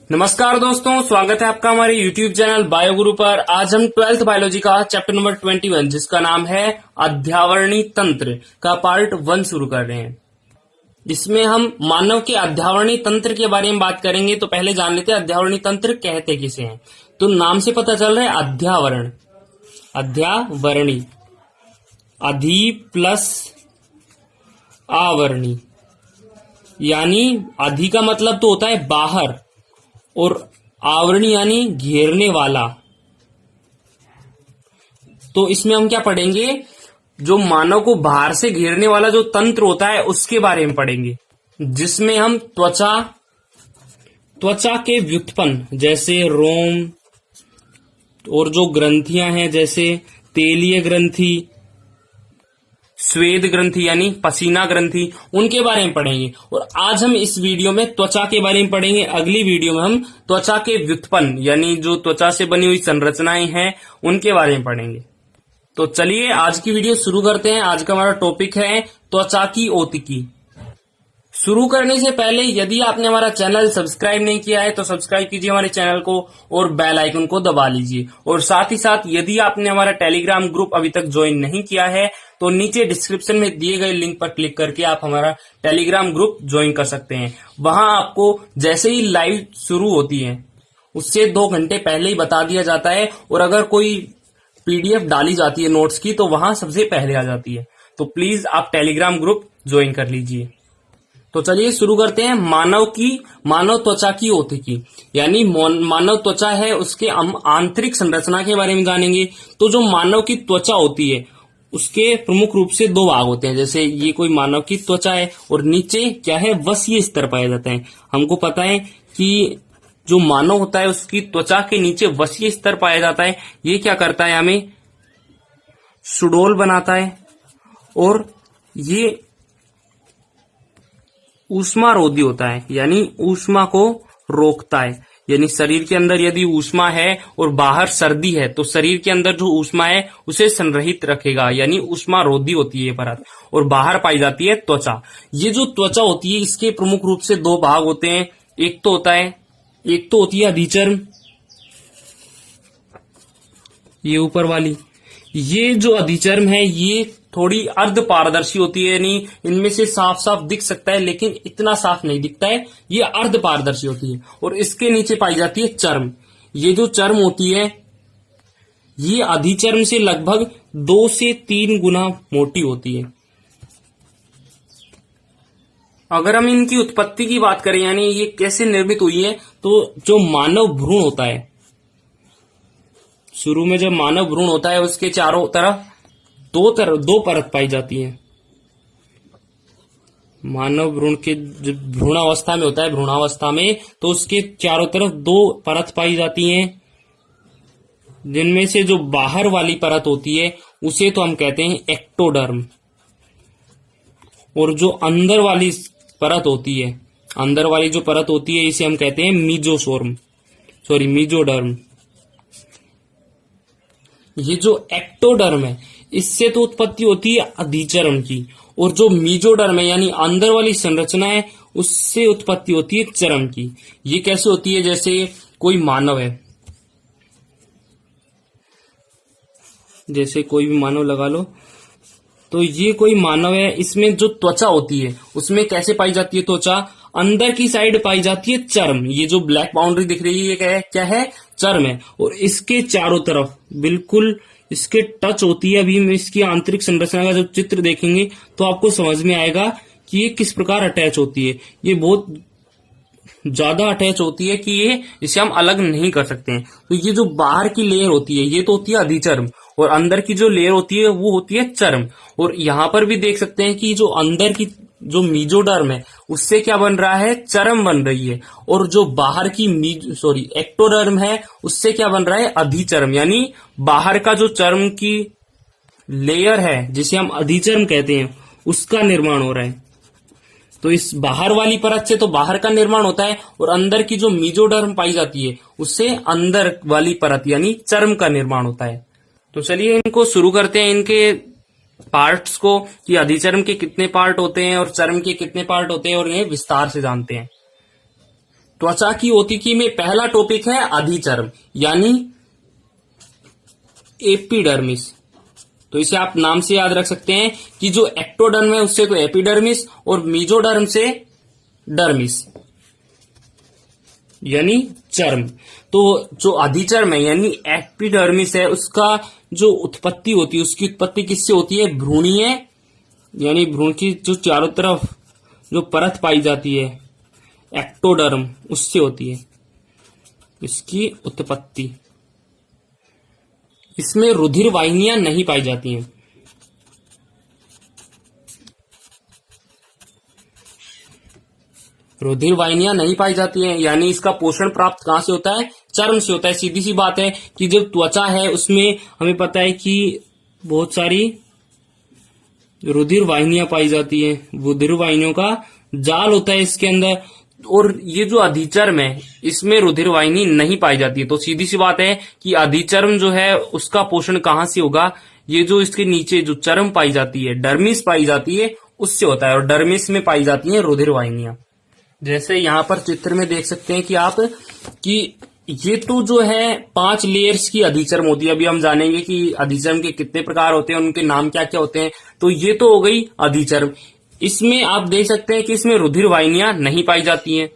नमस्कार दोस्तों, स्वागत है आपका हमारे YouTube चैनल बायोगुरु पर। आज हम 12th बायोलॉजी का चैप्टर नंबर 21 जिसका नाम है अध्यावरणी तंत्र का पार्ट 1 शुरू कर रहे हैं। इसमें हम मानव के अध्यावरणी तंत्र के बारे में बात करेंगे। तो पहले जान लेते हैं अध्यावरणी तंत्र कहते किसे हैं। तो नाम से पता चल रहा है अध्यावरण, अध्यावरणी, अधि प्लस आवरणी, यानी अधि का मतलब तो होता है बाहर और आवरणी यानी घेरने वाला। तो इसमें हम क्या पढ़ेंगे, जो मानव को बाहर से घेरने वाला जो तंत्र होता है उसके बारे में पढ़ेंगे, जिसमें हम त्वचा के व्युत्पन्न जैसे रोम और जो ग्रंथियां हैं जैसे तेलीय ग्रंथि, स्वेद ग्रंथि यानी पसीना ग्रंथि, उनके बारे में पढ़ेंगे। और आज हम इस वीडियो में त्वचा के बारे में पढ़ेंगे। अगली वीडियो में हम त्वचा के व्युत्पन्न यानी जो त्वचा से बनी हुई संरचनाएं हैं उनके बारे में पढ़ेंगे। तो चलिए आज की वीडियो शुरू करते हैं। आज का हमारा टॉपिक है त्वचा की औतिकी। शुरू करने से पहले यदि आपने हमारा चैनल सब्सक्राइब नहीं किया है तो सब्सक्राइब कीजिए हमारे चैनल को और बेल आइकन को दबा लीजिए। और साथ ही साथ यदि आपने हमारा टेलीग्राम ग्रुप अभी तक ज्वाइन नहीं किया है तो नीचे डिस्क्रिप्शन में दिए गए लिंक पर क्लिक करके आप हमारा टेलीग्राम ग्रुप ज्वाइन कर सकते हैं। वहां आपको जैसे ही लाइव शुरू होती है उससे 2 घंटे पहले ही बता दिया जाता है, और अगर कोई पीडीएफ डाली जाती है नोट्स की तो वहां सबसे पहले आ जाती है। तो प्लीज आप टेलीग्राम ग्रुप ज्वाइन कर लीजिए। तो चलिए शुरू करते हैं। मानव त्वचा की औतिकी यानी मानव त्वचा है उसके हम आंतरिक संरचना के बारे में जानेंगे। तो जो मानव की त्वचा होती है उसके प्रमुख रूप से 2 भाग होते हैं। जैसे ये कोई मानव की त्वचा है और नीचे क्या है, वसीय स्तर पाया जाता है। हमको पता है कि जो मानव होता है उसकी त्वचा के नीचे वसीय स्तर पाया जाता है। ये क्या करता है, हमें सुडोल बनाता है और ये ऊष्मारोधी होता है, यानी ऊष्मा को रोकता है। यानी शरीर के अंदर यदि ऊष्मा है और बाहर सर्दी है तो शरीर के अंदर जो ऊष्मा है उसे संरहित रखेगा, यानी ऊष्मारोधी होती है ये परत। और बाहर पाई जाती है त्वचा। ये जो त्वचा होती है इसके प्रमुख रूप से 2 भाग होते हैं। एक तो होती है अधिचर्म, ये ऊपर वाली। ये जो अधिचर्म है ये थोड़ी अर्ध पारदर्शी होती है, यानी इनमें से साफ साफ दिख सकता है लेकिन इतना साफ नहीं दिखता है, ये अर्ध पारदर्शी होती है। और इसके नीचे पाई जाती है चर्म। ये जो चर्म होती है ये अधिचर्म से लगभग 2 से 3 गुना मोटी होती है। अगर हम इनकी उत्पत्ति की बात करें यानी ये कैसे निर्मित हुई है, तो जो मानव भ्रूण होता है, शुरू में जब मानव भ्रूण होता है उसके चारों तरफ दो परत पाई जाती है। मानव भ्रूण के जब भ्रूणावस्था में होता है, भ्रूणावस्था में, तो उसके चारों तरफ 2 परत पाई जाती हैं, जिनमें से जो बाहर वाली परत होती है उसे तो हम कहते हैं एक्टोडर्म, और जो अंदर वाली परत होती है, अंदर वाली जो परत होती है इसे हम कहते हैं मीजोडर्म। ये जो एक्टोडर्म है इससे तो उत्पत्ति होती है अधिचर्म की, और जो मीजोडर्म है यानी अंदर वाली संरचना है उससे उत्पत्ति होती है चर्म की। ये कैसे होती है, जैसे कोई मानव है, जैसे कोई भी मानव लगा लो, तो ये कोई मानव है, इसमें जो त्वचा होती है उसमें कैसे पाई जाती है त्वचा, अंदर की साइड पाई जाती है चर्म। ये जो ब्लैक बाउंड्री दिख रही है ये क्या है, चर्म है। और इसके चारों तरफ बिल्कुल इसके टच होती है। अभी हम इसकी आंतरिक संरचना का जब चित्र देखेंगे तो आपको समझ में आएगा कि ये किस प्रकार अटैच होती है। ये बहुत ज्यादा अटैच होती है कि इसे हम अलग नहीं कर सकते हैं। तो ये जो बाहर की लेयर होती है ये तो होती है अधिचर्म, और अंदर की जो लेयर होती है वो होती है चर्म। और यहां पर भी देख सकते हैं कि जो अंदर की जो मीजोडर्म है उससे क्या बन रहा है, चर्म बन रही है। और जो बाहर की एक्टोडर्म है उससे क्या बन रहा है, अधिचर्म, यानी बाहर का जो चर्म की लेयर है जिसे हम अधिचर्म कहते हैं उसका निर्माण हो रहा है। तो इस बाहर वाली परत से तो बाहर का निर्माण होता है, और अंदर की जो मीजोडर्म पाई जाती है उससे अंदर वाली परत यानी चर्म का निर्माण होता है। तो चलिए इनको शुरू करते हैं, इनके पार्ट्स को, कि अधिचर्म के कितने पार्ट होते हैं और चर्म के कितने पार्ट होते हैं, और इन्हें विस्तार से जानते हैं। त्वचा की भौतिकी में पहला टॉपिक है अधिचर्म यानी एपिडर्मिस। तो इसे आप नाम से याद रख सकते हैं कि जो एक्टोडर्म है उससे तो एपिडर्मिस और मेसोडर्म से डर्मिस यानी चर्म। तो जो अधिचर्म है यानी एपिडर्मिस है उसका जो उत्पत्ति होती है उसकी उत्पत्ति किससे होती है? भ्रूणीय यानी भ्रूण की जो चारों तरफ जो परत पाई जाती है एक्टोडर्म उससे होती है इसकी उत्पत्ति। इसमें रुधिर वाहिनियां नहीं पाई जाती हैं। रुधिर वाहिनियां नहीं पाई जाती हैं यानी इसका पोषण प्राप्त कहां से होता है? चर्म से होता है। सीधी सी बात है कि जब त्वचा है उसमें हमें पता है कि बहुत सारी रुधिर वाहिनियां पाई जाती है, रुधिर वाहिनियों का जाल होता है इसके अंदर। और ये जो अधिचर्म है इसमें रुधिर वाहिनी नहीं पाई जाती है। तो सीधी सी बात है कि अधिचर्म जो है उसका पोषण कहां से होगा? ये जो इसके नीचे जो चर्म पाई जाती है डर्मिस पाई जाती है उससे होता है। और डर्मिस में पाई जाती है रुधिर वाहिनियां। जैसे यहाँ पर चित्र में देख सकते हैं कि आप कि ये तो जो है 5 लेयर्स की अधिचर्म होती है। अभी हम जानेंगे कि अधिचर्म के कितने प्रकार होते हैं, उनके नाम क्या क्या होते हैं। तो ये तो हो गई अधिचर्म। इसमें आप देख सकते हैं कि इसमें रुधिर वाहिनियां नहीं पाई जाती हैं।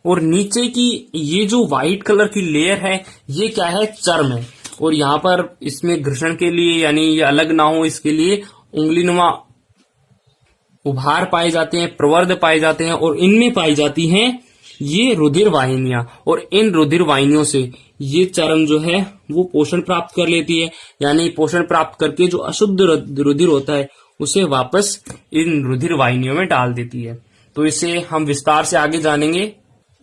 और नीचे की ये जो व्हाइट कलर की लेयर है ये क्या है? चर्म है। और यहाँ पर इसमें घर्षण के लिए यानी ये अलग ना हो इसके लिए उंगलीनुमा उभार पाए जाते हैं, प्रवर्ध पाए जाते हैं और इनमें पाई जाती हैं ये रुधिर वाहिनियां। और इन रुधिर वाहिनियों से ये चर्म जो है वो पोषण प्राप्त कर लेती है यानी पोषण प्राप्त करके जो अशुद्ध रुधिर होता है उसे वापस इन रुधिर वाहिनियों में डाल देती है। तो इसे हम विस्तार से आगे जानेंगे।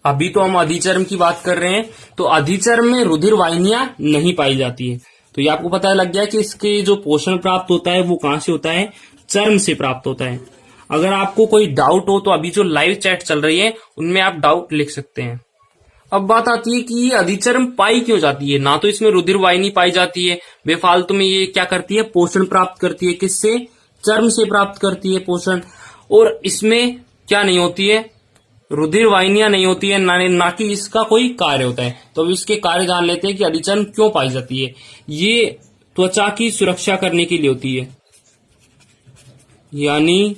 अभी तो हम अधिचर्म की बात कर रहे हैं। तो अधिचर्म में रुधिर वाहिनियां नहीं पाई जाती है। तो ये आपको पता लग गया कि इसके जो पोषण प्राप्त होता है वो कहां से होता है? चर्म से प्राप्त होता है। अगर आपको कोई डाउट हो तो अभी जो लाइव चैट चल रही है उनमें आप डाउट लिख सकते हैं। अब बात आती है कि ये अधिचर्म पाई क्यों जाती है? ना तो इसमें रुधिर वाहिनी पाई जाती है, बेफालतू में ये क्या करती है? पोषण प्राप्त करती है। किससे? चर्म से प्राप्त करती है पोषण। और इसमें क्या नहीं होती है? रुधिर वाहिनियां नहीं होती है, ना कि इसका कोई कार्य होता है। तो अब इसके कार्य जान लेते हैं कि अधिचर्म क्यों पाई जाती है। ये त्वचा की सुरक्षा करने के लिए होती है यानी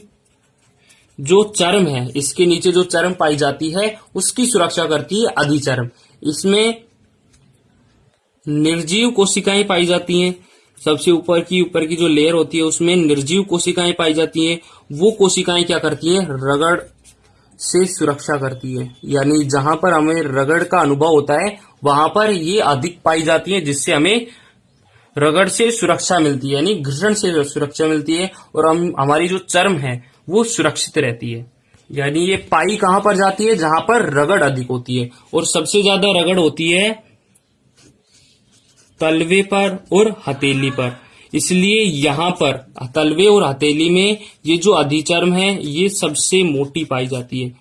जो चर्म है इसके नीचे जो चर्म पाई जाती है उसकी सुरक्षा करती है अधिचर्म। इसमें निर्जीव कोशिकाएं पाई जाती हैं। सबसे ऊपर की जो लेयर होती है उसमें निर्जीव कोशिकाएं पाई जाती हैं। वो कोशिकाएं क्या करती हैं? रगड़ से सुरक्षा करती है यानी जहां पर हमें रगड़ का अनुभव होता है वहां पर ये अधिक पाई जाती है, जिससे हमें रगड़ से सुरक्षा मिलती है यानी घर्षण से सुरक्षा मिलती है। और हमारी जो चर्म है वो सुरक्षित रहती है। यानी ये पाई कहां पर जाती है? जहां पर रगड़ अधिक होती है। और सबसे ज्यादा रगड़ होती है तलवे पर और हथेली पर। इसलिए यहाँ पर तलवे और हथेली में ये जो अधिचर्म है ये सबसे मोटी पाई जाती है।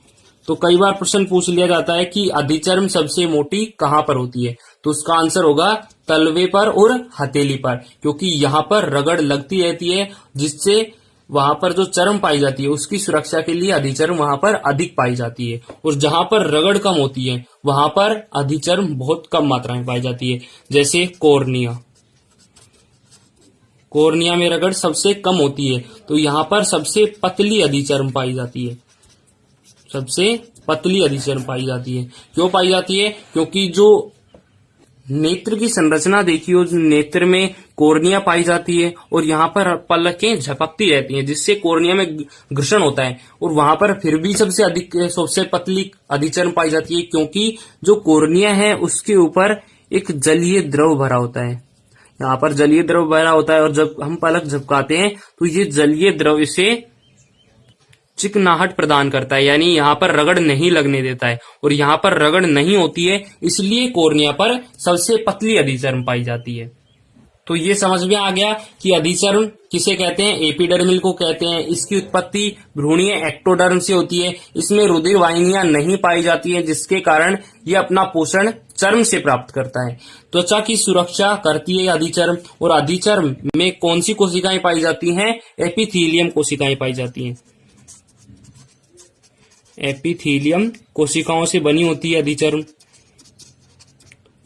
तो कई बार प्रश्न पूछ लिया जाता है कि अधिचर्म सबसे मोटी कहां पर होती है? तो उसका आंसर होगा तलवे पर और हथेली पर, क्योंकि यहाँ पर रगड़ लगती रहती है जिससे वहां पर जो चर्म पाई जाती है उसकी सुरक्षा के लिए अधिचर्म वहां पर अधिक पाई जाती है। और जहां पर रगड़ कम होती है वहां पर अधिचर्म बहुत कम मात्रा में पाई जाती है। जैसे कॉर्निया में रगड़ सबसे कम होती है, तो यहाँ पर सबसे पतली अधिचर्म पाई जाती है। सबसे पतली अधिचर्म पाई जाती है। क्यों पाई जाती है? क्योंकि जो नेत्र की संरचना देखिए, नेत्र में कॉर्निया पाई जाती है और यहाँ पर पलकें झपकती रहती हैं जिससे कॉर्निया में घर्षण होता है। और वहां पर फिर भी सबसे पतली अधिचर्म पाई जाती है, क्योंकि जो कॉर्निया है उसके ऊपर एक जलीय द्रव भरा होता है। यहाँ पर जलीय द्रव भरा होता है और जब हम पलक झपकाते हैं तो ये जलीय द्रव इसे चिकनाहट प्रदान करता है, यानी यहाँ पर रगड़ नहीं लगने देता है। और यहाँ पर रगड़ नहीं होती है, इसलिए कॉर्निया पर सबसे पतली अधिचर्म पाई जाती है। तो ये समझ में आ गया कि अधिचर्म किसे कहते हैं? एपिडर्मिल को कहते हैं। इसकी उत्पत्ति भ्रूणीय एक्टोडर्म से होती है। इसमें रुधिर वाहिनियां नहीं पाई जाती हैं, जिसके कारण ये अपना पोषण चर्म से प्राप्त करता है। त्वचा की सुरक्षा करती है अधिचर्म। और अधिचर्म में कौन सी कोशिकाएं पाई जाती हैं? एपिथेलियम कोशिकाएं पाई जाती हैं। एपिथेलियम कोशिकाओं से बनी होती है अधिचर्म।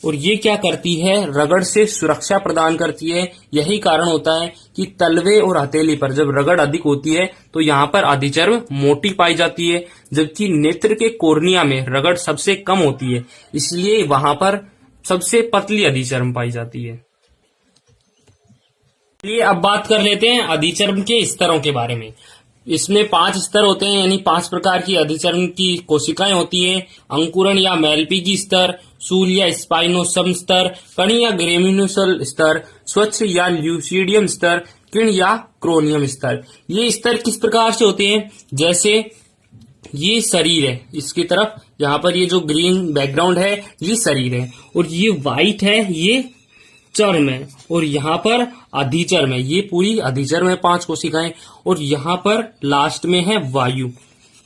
और ये क्या करती है, रगड़ से सुरक्षा प्रदान करती है। यही कारण होता है कि तलवे और हथेली पर जब रगड़ अधिक होती है तो यहाँ पर अधिचर्म मोटी पाई जाती है, जबकि नेत्र के कोर्निया में रगड़ सबसे कम होती है, इसलिए वहां पर सबसे पतली अधिचर्म पाई जाती है। चलिए अब बात कर लेते हैं अधिचर्म के स्तरों के बारे में। इसमें 5 स्तर होते हैं, यानी 5 प्रकार की अधिचर्म की कोशिकाएं होती हैं। अंकुरण या मेलपीगी स्तर, शूल या स्पाइनोसम स्तर, कणी या ग्रेमिनोसल स्तर, स्वच्छ या ल्यूसीडियम स्तर, किण या क्रोनियम स्तर। ये स्तर किस प्रकार से होते हैं, जैसे ये शरीर है, इसकी तरफ यहाँ पर ये जो ग्रीन बैकग्राउंड है ये शरीर है, और ये व्हाइट है ये चर्म है, और यहाँ पर अधिचर्म है, ये पूरी अधिचर्म है 5 कोशिकाएं, और यहाँ पर लास्ट में है वायु।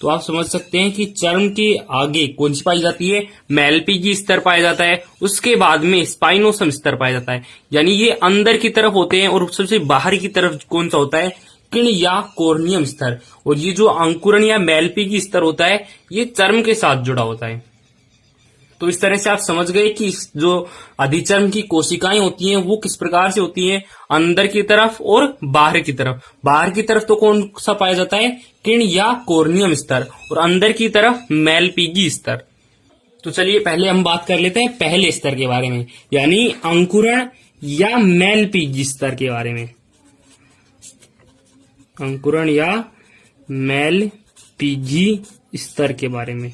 तो आप समझ सकते हैं कि चर्म के आगे कौन सी पाई जाती है, मेलपीगी स्तर पाया जाता है, उसके बाद में स्पाइनोसम स्तर पाया जाता है, यानी ये अंदर की तरफ होते हैं, और सबसे बाहर की तरफ कौन सा होता है, किण या कोर्नियम स्तर। और ये जो अंकुरण या मेलपीगी स्तर होता है ये चर्म के साथ जुड़ा होता है। तो इस तरह से आप समझ गए कि जो अधिचर्म की कोशिकाएं होती हैं वो किस प्रकार से होती हैं, अंदर की तरफ और बाहर की तरफ। बाहर की तरफ तो कौन सा पाया जाता है, किण या कोर्नियम स्तर, और अंदर की तरफ मेलपीगी स्तर। तो चलिए पहले हम बात कर लेते हैं पहले स्तर के बारे में, यानी अंकुरण या मेलपीगी स्तर के बारे में। अंकुरण या मेलपीगी स्तर के बारे में।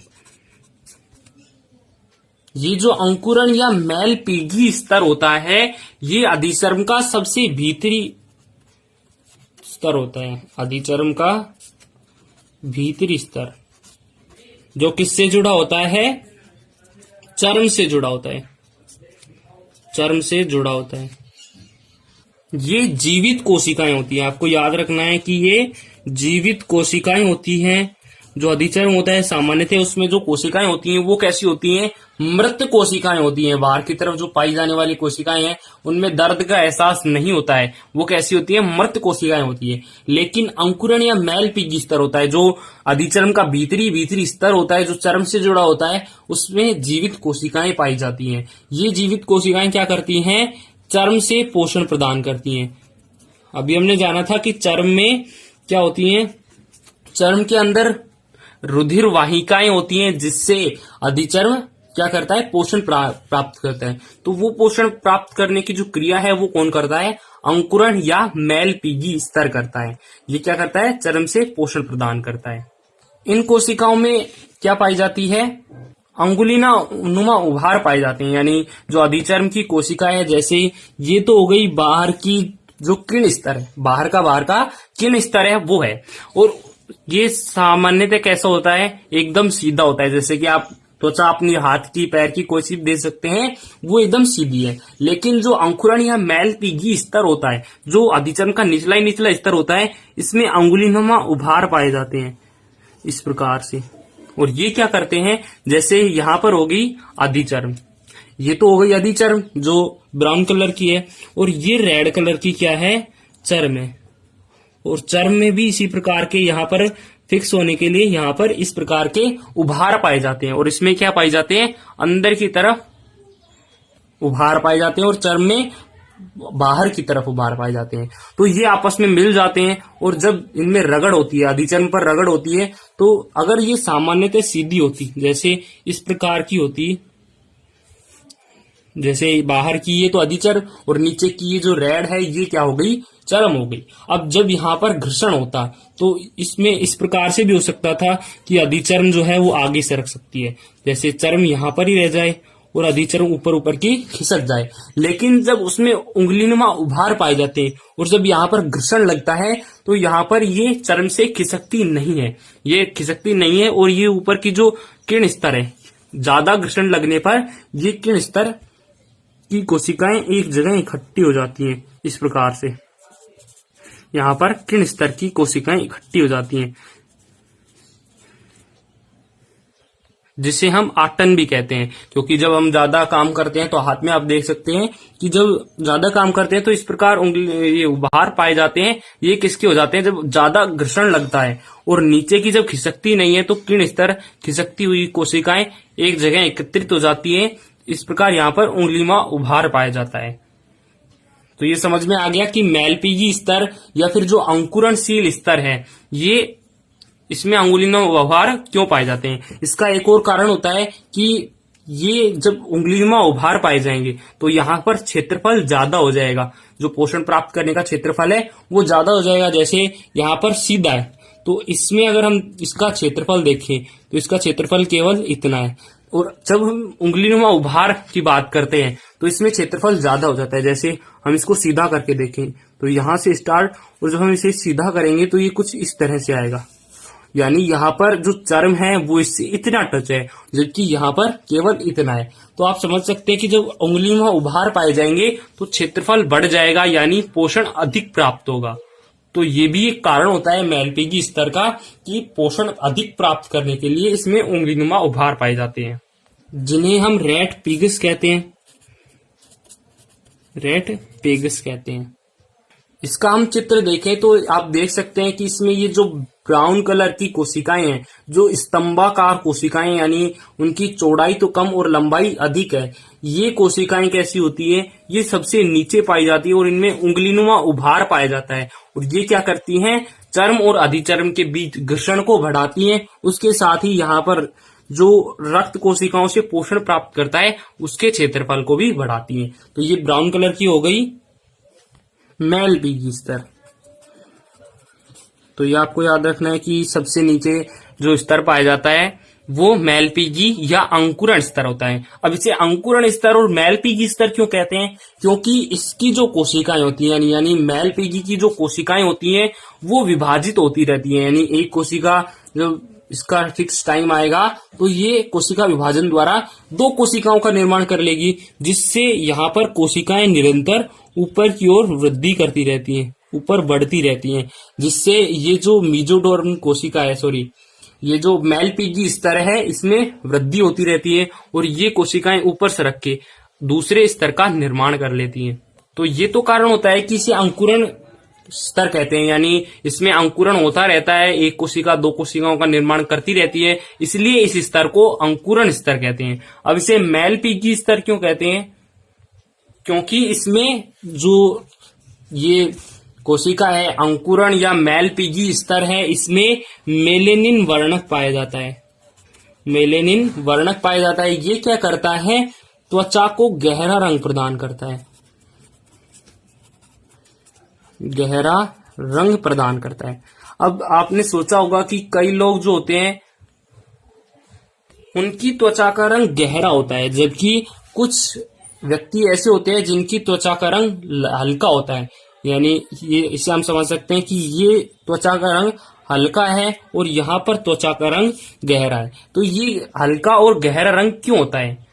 ये जो अंकुरण या मेलपीगी स्तर होता है ये अधिचर्म का सबसे भीतरी स्तर होता है। अधिचर्म का भीतरी स्तर जो किससे जुड़ा होता है, चर्म से जुड़ा होता है, चर्म से जुड़ा होता है। ये जीवित कोशिकाएं होती हैं, आपको याद रखना है कि ये जीवित कोशिकाएं होती हैं। जो अधिचर्म होता है सामान्यतः उसमें जो कोशिकाएं होती हैं वो कैसी होती हैं, मृत कोशिकाएं होती हैं। बाहर की तरफ जो पाई जाने वाली कोशिकाएं हैं उनमें दर्द का एहसास नहीं होता है, वो कैसी होती है, मृत कोशिकाएं होती है। लेकिन अंकुरण या मेलपीगी स्तर होता है, जो अधिचर्म का भीतरी स्तर होता है, जो चर्म से जुड़ा होता है, उसमें जीवित कोशिकाएं पाई जाती हैं। ये जीवित कोशिकाएं क्या करती हैं, चर्म से पोषण प्रदान करती हैं। अभी हमने जाना था कि चर्म में क्या होती हैं, चर्म के अंदर रुधिर वाहिकाएं होती हैं, जिससे अधिचर्म क्या करता है, पोषण प्राप्त करता है। तो वो पोषण प्राप्त करने की जो क्रिया है वो कौन करता है, अंकुरण या मेलपीगी स्तर करता है। ये क्या करता है, चर्म से पोषण प्रदान करता है। इन कोशिकाओं में क्या पाई जाती है, अंगुलीना नुमा उभार पाए जाते हैं, यानी जो अधिचर्म की कोशिका है, जैसे ये तो हो गई बाहर की जो किण स्तर है, बाहर का किण स्तर है वो है, और ये सामान्यतः कैसा होता है, एकदम सीधा होता है। जैसे कि आप त्वचा अपनी हाथ की पैर की कोई सी दे सकते हैं, वो एकदम सीधी है। लेकिन जो अंकुरण या मेलपीगी स्तर होता है, जो अधिचर्म का निचला स्तर होता है, इसमें अंगुलीनुमा उभार पाए जाते हैं इस प्रकार से। और ये क्या करते हैं, जैसे यहां पर होगी अधिचर्म, ये तो हो गई अधिचर्म जो ब्राउन कलर की है, और ये रेड कलर की क्या है, चर्म है। और चर्म में भी इसी प्रकार के यहाँ पर फिक्स होने के लिए यहाँ पर इस प्रकार के उभार पाए जाते हैं, और इसमें क्या पाए जाते हैं, अंदर की तरफ उभार पाए जाते हैं, और चर्म में बाहर की तरफ उभार पाए जाते हैं। तो ये आपस में मिल जाते हैं, और जब इनमें रगड़ होती है, अधिचर्म पर रगड़ होती है, तो अगर ये सामान्यतः सीधी होती, जैसे इस प्रकार की होती, जैसे बाहर की ये तो अधिचर्म, और नीचे की ये जो रेड है ये क्या हो गई, चर्म हो गई। अब जब यहाँ पर घर्षण होता तो इसमें इस प्रकार से भी हो सकता था कि अधिचर्म जो है वो आगे सरक सकती है, जैसे चर्म यहाँ पर ही रह जाए और अधिचर्म ऊपर की खिसक जाए। लेकिन जब उसमें उंगलीनुमा उभार पाए जाते हैं और जब यहाँ पर घर्षण लगता है तो यहाँ पर ये चर्म से खिसकती नहीं है, ये खिसकती नहीं है, और ये ऊपर की जो किरण स्तर है, ज्यादा घर्षण लगने पर ये किरण स्तर की कोशिकाएं एक जगह इकट्ठी हो जाती हैं। इस प्रकार से यहाँ पर किरण स्तर की कोशिकाएं इकट्ठी हो जाती हैं। जिसे हम आटन भी कहते हैं, क्योंकि जब हम ज्यादा काम करते हैं तो हाथ में आप देख सकते हैं कि जब ज्यादा काम करते हैं तो इस प्रकार ये उभार पाए जाते हैं। ये किसके हो जाते हैं? जब ज्यादा घर्षण लगता है और नीचे की जब खिसकती नहीं है तो किरण स्तर खिसकती हुई कोशिकाएं एक जगह एकत्रित हो जाती है। इस प्रकार यहाँ पर उंगलीनुमा उभार पाया जाता है। तो ये समझ में आ गया कि मेलपीजी स्तर या फिर जो अंकुरणशील स्तर है, ये इसमें उंगलीनुमा उभार क्यों पाए जाते हैं। इसका एक और कारण होता है कि ये जब उंगलीनुमा उभार पाए जाएंगे तो यहाँ पर क्षेत्रफल ज्यादा हो जाएगा। जो पोषण प्राप्त करने का क्षेत्रफल है वो ज्यादा हो जाएगा। जैसे यहाँ पर सीधा है तो इसमें अगर हम इसका क्षेत्रफल देखें तो इसका क्षेत्रफल केवल इतना है, और जब हम उंगलीनुमा उभार की बात करते हैं तो इसमें क्षेत्रफल ज्यादा हो जाता है। जैसे हम इसको सीधा करके देखें तो यहाँ से स्टार्ट, और जब हम इसे सीधा करेंगे तो ये कुछ इस तरह से आएगा, यानी यहाँ पर जो चर्म है वो इससे इतना टच है, जबकि यहाँ पर केवल इतना है। तो आप समझ सकते हैं कि जब उंगलीनुमा उभार पाए जाएंगे तो क्षेत्रफल बढ़ जाएगा, यानी पोषण अधिक प्राप्त होगा। तो ये भी एक कारण होता है मेलपीजी स्तर का कि पोषण अधिक प्राप्त करने के लिए इसमें उंगलीनुमा उभार पाए जाते हैं, जिन्हें हम रेट पिगस कहते हैं। रेट पिगस कहते हैं। इसका हम चित्र देखें तो आप देख सकते हैं कि इसमें ये जो ब्राउन कलर की कोशिकाएं हैं, जो स्तंभाकार कोशिकाएं, यानी उनकी चौड़ाई तो कम और लंबाई अधिक है, ये कोशिकाएं कैसी होती है? ये सबसे नीचे पाई जाती है और इनमें उंगलीनुमा उभार पाया जाता है। और ये क्या करती हैं? चर्म और अधिचर्म के बीच घर्षण को बढ़ाती हैं। उसके साथ ही यहाँ पर जो रक्त कोशिकाओं से पोषण प्राप्त करता है उसके क्षेत्रफल को भी बढ़ाती हैं। तो ये ब्राउन कलर की हो गई मेलपीजी स्तर। तो ये आपको याद रखना है कि सबसे नीचे जो स्तर पाया जाता है वो मेलपीजी या अंकुरण स्तर होता है। अब इसे अंकुरण स्तर और मेलपीजी स्तर क्यों कहते हैं? क्योंकि इसकी जो कोशिकाएं होती हैं, यानी मेलपीजी की जो कोशिकाएं होती हैं वो विभाजित होती रहती हैं। यानी एक कोशिका जब इसका फिक्स टाइम आएगा तो ये कोशिका विभाजन द्वारा दो कोशिकाओं का निर्माण कर लेगी, जिससे यहाँ पर कोशिकाएं निरंतर ऊपर की ओर वृद्धि करती रहती हैं, ऊपर बढ़ती रहती हैं, जिससे ये जो मीजोडोर्म कोशिका है, ये जो मेलपीजी स्तर है इसमें वृद्धि होती रहती है और ये कोशिकाएं ऊपर सरक के दूसरे स्तर का निर्माण कर लेती हैं। तो ये तो कारण होता है कि इसे अंकुरण स्तर कहते हैं, यानी इसमें अंकुरण होता रहता है, एक कोशिका दो कोशिकाओं का निर्माण करती रहती है, इसलिए इस स्तर को अंकुरण स्तर कहते हैं। अब इसे मेलपीजी स्तर क्यों कहते हैं? क्योंकि इसमें जो ये कोशिका है अंकुरण या मेलपीजी स्तर है, इसमें मेलेनिन वर्णक पाया जाता है। मेलेनिन वर्णक पाया जाता है। ये क्या करता है? त्वचा को गहरा रंग प्रदान करता है, गहरा रंग प्रदान करता है। अब आपने सोचा होगा कि कई लोग जो होते हैं उनकी त्वचा का रंग गहरा होता है, जबकि कुछ व्यक्ति ऐसे होते हैं जिनकी त्वचा का रंग हल्का होता है। यानी ये इसे हम समझ सकते हैं कि ये त्वचा का रंग हल्का है और यहाँ पर त्वचा का रंग गहरा है। तो ये हल्का और गहरा रंग क्यों होता है?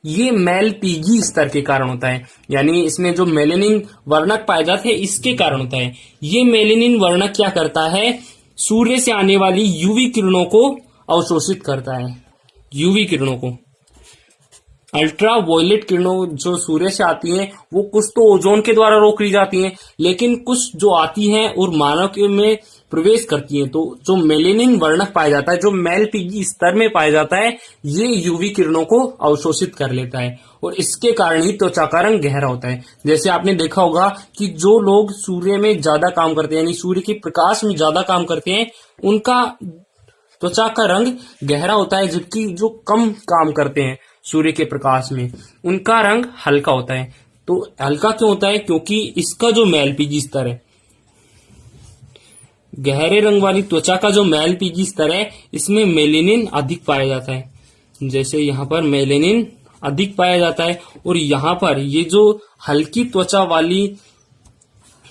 ये मेलपीजी स्तर के कारण होता है, यानी इसमें जो मेलेनिन वर्णक पाए जाते हैं इसके कारण होता है। ये मेलेनिन वर्णक क्या करता है? सूर्य से आने वाली यूवी किरणों को अवशोषित करता है। यूवी किरणों को, अल्ट्रा वायलेट किरणों जो सूर्य से आती हैं वो कुछ तो ओजोन के द्वारा रोक ली जाती हैं, लेकिन कुछ जो आती हैं और मानव में प्रवेश करती हैं। तो जो मेलेनिन वर्णक पाया जाता है, जो मेलपीजी स्तर में पाया जाता है, ये यूवी किरणों को अवशोषित कर लेता है और इसके कारण ही त्वचा का रंग गहरा होता है। जैसे आपने देखा होगा कि जो लोग सूर्य में ज्यादा काम करते हैं, यानी सूर्य के प्रकाश में ज्यादा काम करते हैं, उनका त्वचा का रंग गहरा होता है, जबकि जो कम काम करते हैं सूर्य के प्रकाश में उनका रंग हल्का होता है। तो हल्का क्यों होता है? क्योंकि इसका जो मेलपीजी स्तर है, गहरे रंग वाली त्वचा का जो मेलपीजी स्तर है, इसमें मेलेनिन अधिक पाया जाता है। जैसे यहाँ पर मेलेनिन अधिक पाया जाता है और यहाँ पर ये जो हल्की त्वचा वाली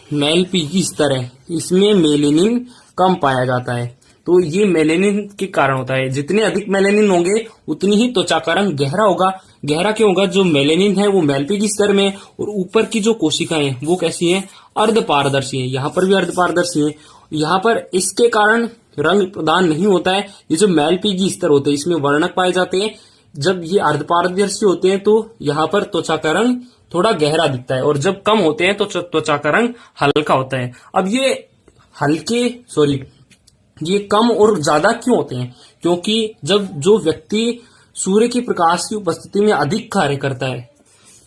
मेलपीजी स्तर है, इसमें मेलेनिन कम पाया जाता है। तो ये मेलेनिन के कारण होता है। जितने अधिक मेलेनिन होंगे उतनी ही त्वचा का रंग गहरा होगा। गहरा क्यों होगा? जो मेलेनिन है वो मेलपीजी स्तर में, और ऊपर की जो कोशिकाएं हैं वो कैसी हैं? अर्धपारदर्शी हैं। यहाँ पर भी अर्धपारदर्शी है। यहाँ पर इसके कारण रंग प्रदान नहीं होता है। ये जो मैलपीगी स्तर होते हैं इसमें वर्णक पाए जाते हैं। जब ये अर्धपारदर्शी होते हैं तो यहाँ पर त्वचा का रंग थोड़ा गहरा दिखता है, और जब कम होते हैं तो त्वचा का रंग हल्का होता है। अब ये कम और ज्यादा क्यों होते हैं? क्योंकि जब जो व्यक्ति सूर्य के प्रकाश की उपस्थिति में अधिक कार्य करता है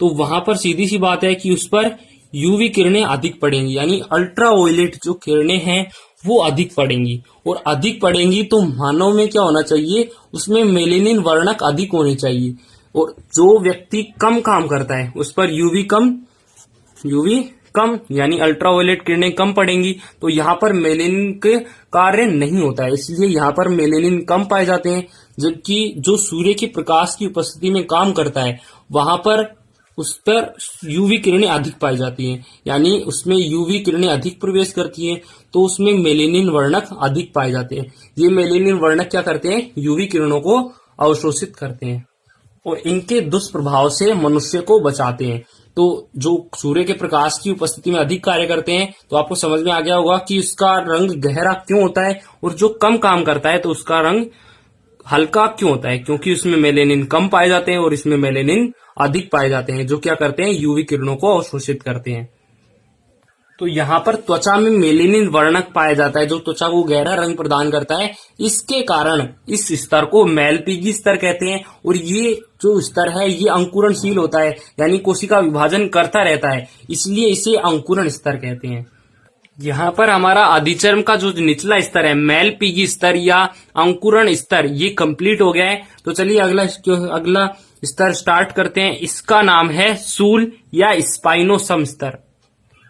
तो वहां पर सीधी सी बात है कि उस पर यूवी किरणें अधिक पड़ेंगी, यानी अल्ट्रावायलेट जो किरणें हैं वो अधिक पड़ेंगी, और अधिक पड़ेंगी तो मानव में क्या होना चाहिए, उसमें मेलेनिन वर्णक अधिक होने चाहिए। और जो व्यक्ति कम काम करता है उस पर यूवी कम यानी अल्ट्रावायलेट किरणें कम पड़ेंगी, तो यहाँ पर मेलेनिन के कार्य नहीं होता है, इसलिए यहाँ पर मेलेनिन कम पाए जाते हैं। जबकि जो सूर्य के प्रकाश की उपस्थिति में काम करता है वहां पर उस पर यूवी किरणें अधिक पाई जाती हैं, यानी उसमें यूवी किरणें अधिक प्रवेश करती हैं, तो उसमें मेलेनिन वर्णक अधिक पाए जाते हैं। ये मेलेनिन वर्णक क्या करते हैं, यूवी किरणों को अवशोषित करते हैं और इनके दुष्प्रभाव से मनुष्य को बचाते हैं। तो जो सूर्य के प्रकाश की उपस्थिति में अधिक कार्य करते हैं तो आपको समझ में आ गया होगा कि उसका रंग गहरा क्यों होता है, और जो कम काम करता है तो उसका रंग हल्का क्यों होता है, क्योंकि उसमें मेलेनिन कम पाए जाते हैं और इसमें मेलेनिन अधिक पाए जाते हैं, जो क्या करते हैं, यूवी किरणों को अवशोषित करते हैं। तो यहाँ पर त्वचा में मेलेनिन वर्णक पाया जाता है जो त्वचा को गहरा रंग प्रदान करता है। इसके कारण इस स्तर को मैलपीगी स्तर कहते हैं, और ये जो स्तर है ये अंकुरणशील होता है, यानी कोशिका विभाजन करता रहता है, इसलिए इसे अंकुरण स्तर कहते हैं। यहाँ पर हमारा अधिचर्म का जो निचला स्तर है मैलपीगी स्तर या अंकुरण स्तर ये कंप्लीट हो गया है। तो चलिए अगला स्तर स्टार्ट करते हैं। इसका नाम है सूल या स्पाइनोसम स्तर।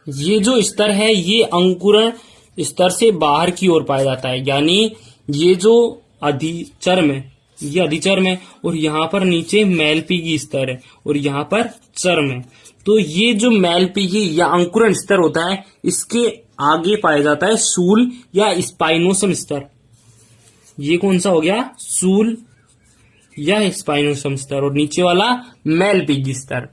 ये जो स्तर है ये अंकुरण स्तर से बाहर की ओर पाया जाता है, यानी ये जो अधिचर्म है ये अधिचर्म है, और यहाँ पर नीचे मैलपीगी स्तर है और यहाँ पर चर्म है। तो ये जो मैलपीगी या अंकुरण स्तर होता है इसके आगे पाया जाता है सूल या स्पाइनोसम स्तर। ये कौन सा हो गया, सूल या स्पाइनोसम स्तर, और नीचे वाला मैलपीगी स्तर।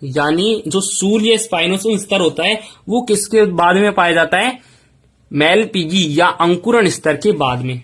यानी जो सूल या स्पाइनोसम स्तर होता है वो किसके बाद में पाया जाता है, मैलपीगी या अंकुरण स्तर के बाद में।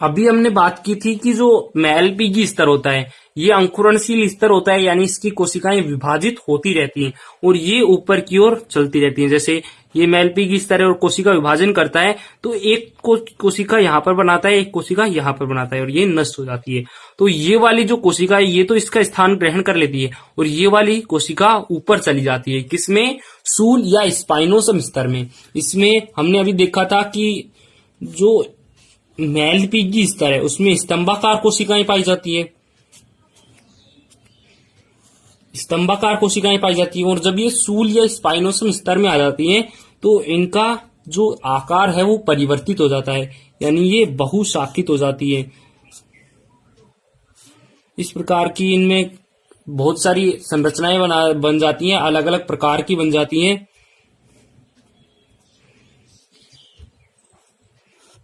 अभी हमने बात की थी कि जो मैलपीगी स्तर होता है ये अंकुरणशील स्तर होता है, यानी इसकी कोशिकाएं विभाजित होती रहती हैं और ये ऊपर की ओर चलती रहती हैं। जैसे ये मैलपीगी स्तर है और कोशिका विभाजन करता है तो एक कोशिका यहाँ पर बनाता है, एक कोशिका यहाँ पर बनाता है और ये नष्ट हो जाती है। तो ये वाली जो कोशिका है ये तो इसका स्थान ग्रहण कर लेती है और ये वाली कोशिका ऊपर चली जाती है। किसमें, सूल या स्पाइनोसम स्तर में। इसमें हमने अभी देखा था कि जो मैलपीगी स्तर है उसमें स्तंभाकार कोशिकाएं पाई जाती है, स्तंभाकार कोशिकाएं पाई जाती हैं, और जब ये सूल या स्पाइनोसम स्तर में आ जाती हैं तो इनका जो आकार है वो परिवर्तित हो जाता है, यानी ये बहुशाखित हो जाती है। इस प्रकार की इनमें बहुत सारी संरचनाएं बन जाती हैं, अलग अलग प्रकार की बन जाती हैं।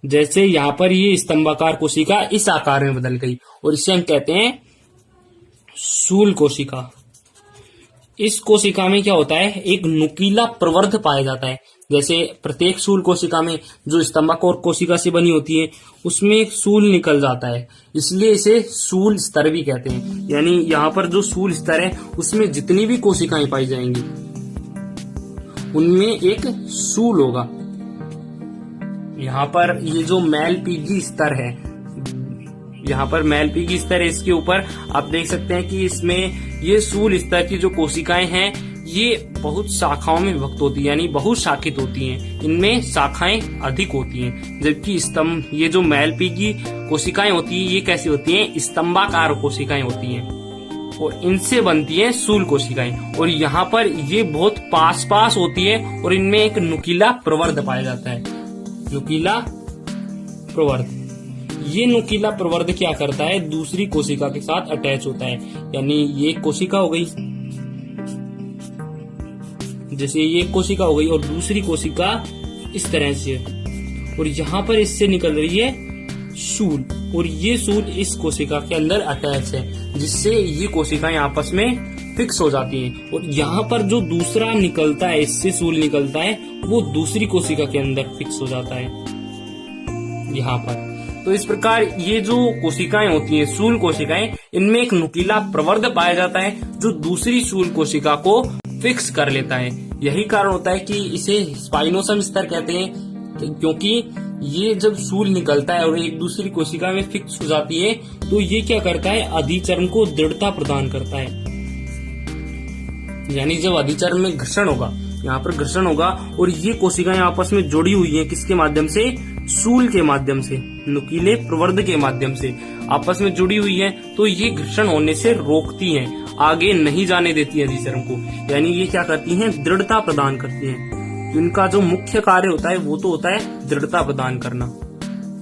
जैसे यहाँ पर ये स्तंभाकार कोशिका इस आकार में बदल गई और इसे हम कहते हैं सूल कोशिका। इस कोशिका में क्या होता है, एक नुकीला प्रवर्ध पाया जाता है। जैसे प्रत्येक सूल कोशिका में जो स्तंभाकार कोशिका से बनी होती है उसमें एक सूल निकल जाता है, इसलिए इसे सूल स्तर भी कहते हैं। यानी यहाँ पर जो सूल स्तर है उसमें जितनी भी कोशिकाएं पाई जाएंगी उनमें एक सूल होगा। यहाँ पर ये जो मैलपीगी स्तर है, यहाँ पर मैलपीगी स्तर है, इसके ऊपर आप देख सकते हैं कि इसमें ये सूल स्तर की जो कोशिकाएं हैं ये बहुत शाखाओं में विभक्त होती है, यानी बहुशाखित होती हैं। इनमें शाखाएं अधिक होती हैं, जबकि स्तंभ ये जो मैलपीगी कोशिकाएं होती है ये कैसी होती हैं, स्तंभाकार कोशिकाएं होती हैं और इनसे बनती हैं सूल कोशिकाएं। और यहाँ पर ये बहुत पास पास होती है और इनमें एक नुकीला प्रवर्ध पाया जाता है, नुकीला प्रवर्ध। ये नुकीला प्रवर्ध क्या करता है, दूसरी कोशिका के साथ अटैच होता है, यानी ये कोशिका हो गई, जैसे ये कोशिका हो गई और दूसरी कोशिका इस तरह से, और यहाँ पर इससे निकल रही है सूल और ये सूल इस कोशिका के अंदर अटैच है, जिससे ये कोशिकाएं आपस में फिक्स हो जाती हैं और यहाँ पर जो दूसरा निकलता है, इससे सूल निकलता है, वो दूसरी कोशिका के अंदर फिक्स हो जाता है यहाँ पर। तो इस प्रकार ये जो कोशिकाएं होती हैं, सूल कोशिकाएं, इनमें एक नुकीला प्रवर्ध पाया जाता है जो दूसरी सूल कोशिका को फिक्स कर लेता है। यही कारण होता है कि इसे स्पाइनोसम स्तर कहते हैं, क्योंकि ये जब सूल निकलता है और एक दूसरी कोशिका में फिक्स हो जाती है तो ये क्या करता है, अधिचर्म को दृढ़ता प्रदान करता है। यानी जब अधिचर्म में घर्षण होगा, यहाँ पर घर्षण होगा और ये कोशिकाएं आपस में जुड़ी हुई हैं, किसके माध्यम से, सूल के माध्यम से, नुकीले प्रवर्ध के माध्यम से आपस में जुड़ी हुई है, तो ये घर्षण होने से रोकती हैं, आगे नहीं जाने देती है अधिचर्म को। यानी ये क्या करती हैं, दृढ़ता प्रदान करती हैं। इनका जो मुख्य कार्य होता है वो तो होता है दृढ़ता प्रदान करना।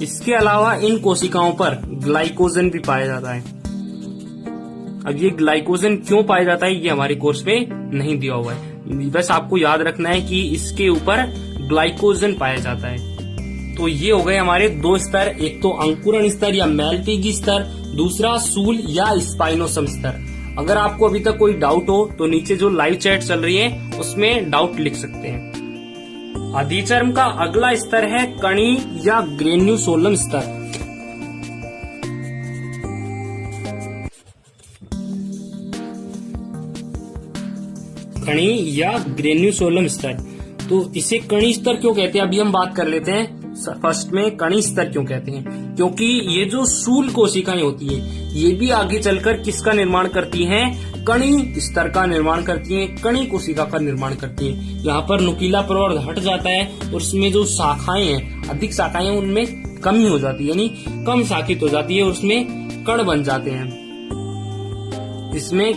इसके अलावा इन कोशिकाओं पर ग्लाइकोजन भी पाया जाता है। अब ये ग्लाइकोजन क्यों पाया जाता है ये हमारे कोर्स में नहीं दिया हुआ है, बस आपको याद रखना है कि इसके ऊपर ग्लाइकोजन पाया जाता है। तो ये हो गए हमारे दो स्तर, एक तो अंकुरण स्तर या मेलपिगी स्तर, दूसरा सूल या स्पाइनोसम स्तर। अगर आपको अभी तक कोई डाउट हो तो नीचे जो लाइव चैट चल रही है उसमें डाउट लिख सकते हैं। अधिचर्म का अगला स्तर है कणी या ग्रेन्युसोलम स्तर। कणी या ग्रेन्युसोलम स्तर, तो इसे कणी स्तर क्यों कहते हैं अभी हम बात कर लेते हैं। फर्स्ट में कणी स्तर क्यों कहते हैं, क्योंकि ये जो सूल कोशिकाएं होती है ये भी आगे चलकर किसका निर्माण करती हैं, कणी स्तर का निर्माण करती हैं, कणी कोशिका का निर्माण करती हैं। यहाँ पर नुकीला प्रवर्ध हट जाता है और उसमें जो शाखाएं हैं, अधिक शाखाएं हैं, उनमें कमी हो जाती है, यानी कम शाखित हो जाती है और उसमें कण बन जाते हैं। इसमें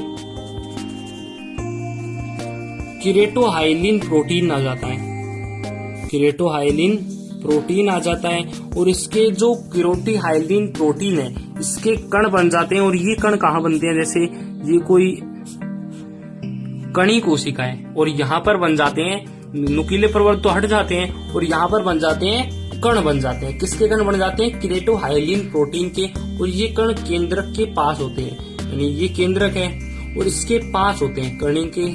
केरेटोहाइलिन प्रोटीन आ जाता है, केरेटोहाइलिन प्रोटीन आ जाता है और इसके जो केरोटीहाइलिन प्रोटीन है इसके कण बन जाते हैं। और ये कण कहाँ बनते हैं, जैसे ये कोई कणी कोशिका है और यहाँ पर बन जाते हैं, नुकीले प्रवर्ध तो हट जाते हैं और यहाँ पर बन जाते हैं, कण बन जाते हैं। किसके कण बन जाते हैं, केरेटोहाइलिन प्रोटीन के। और ये कण केंद्रक के पास होते हैं, यानी ये केंद्रक है और इसके पास होते हैं कणी के।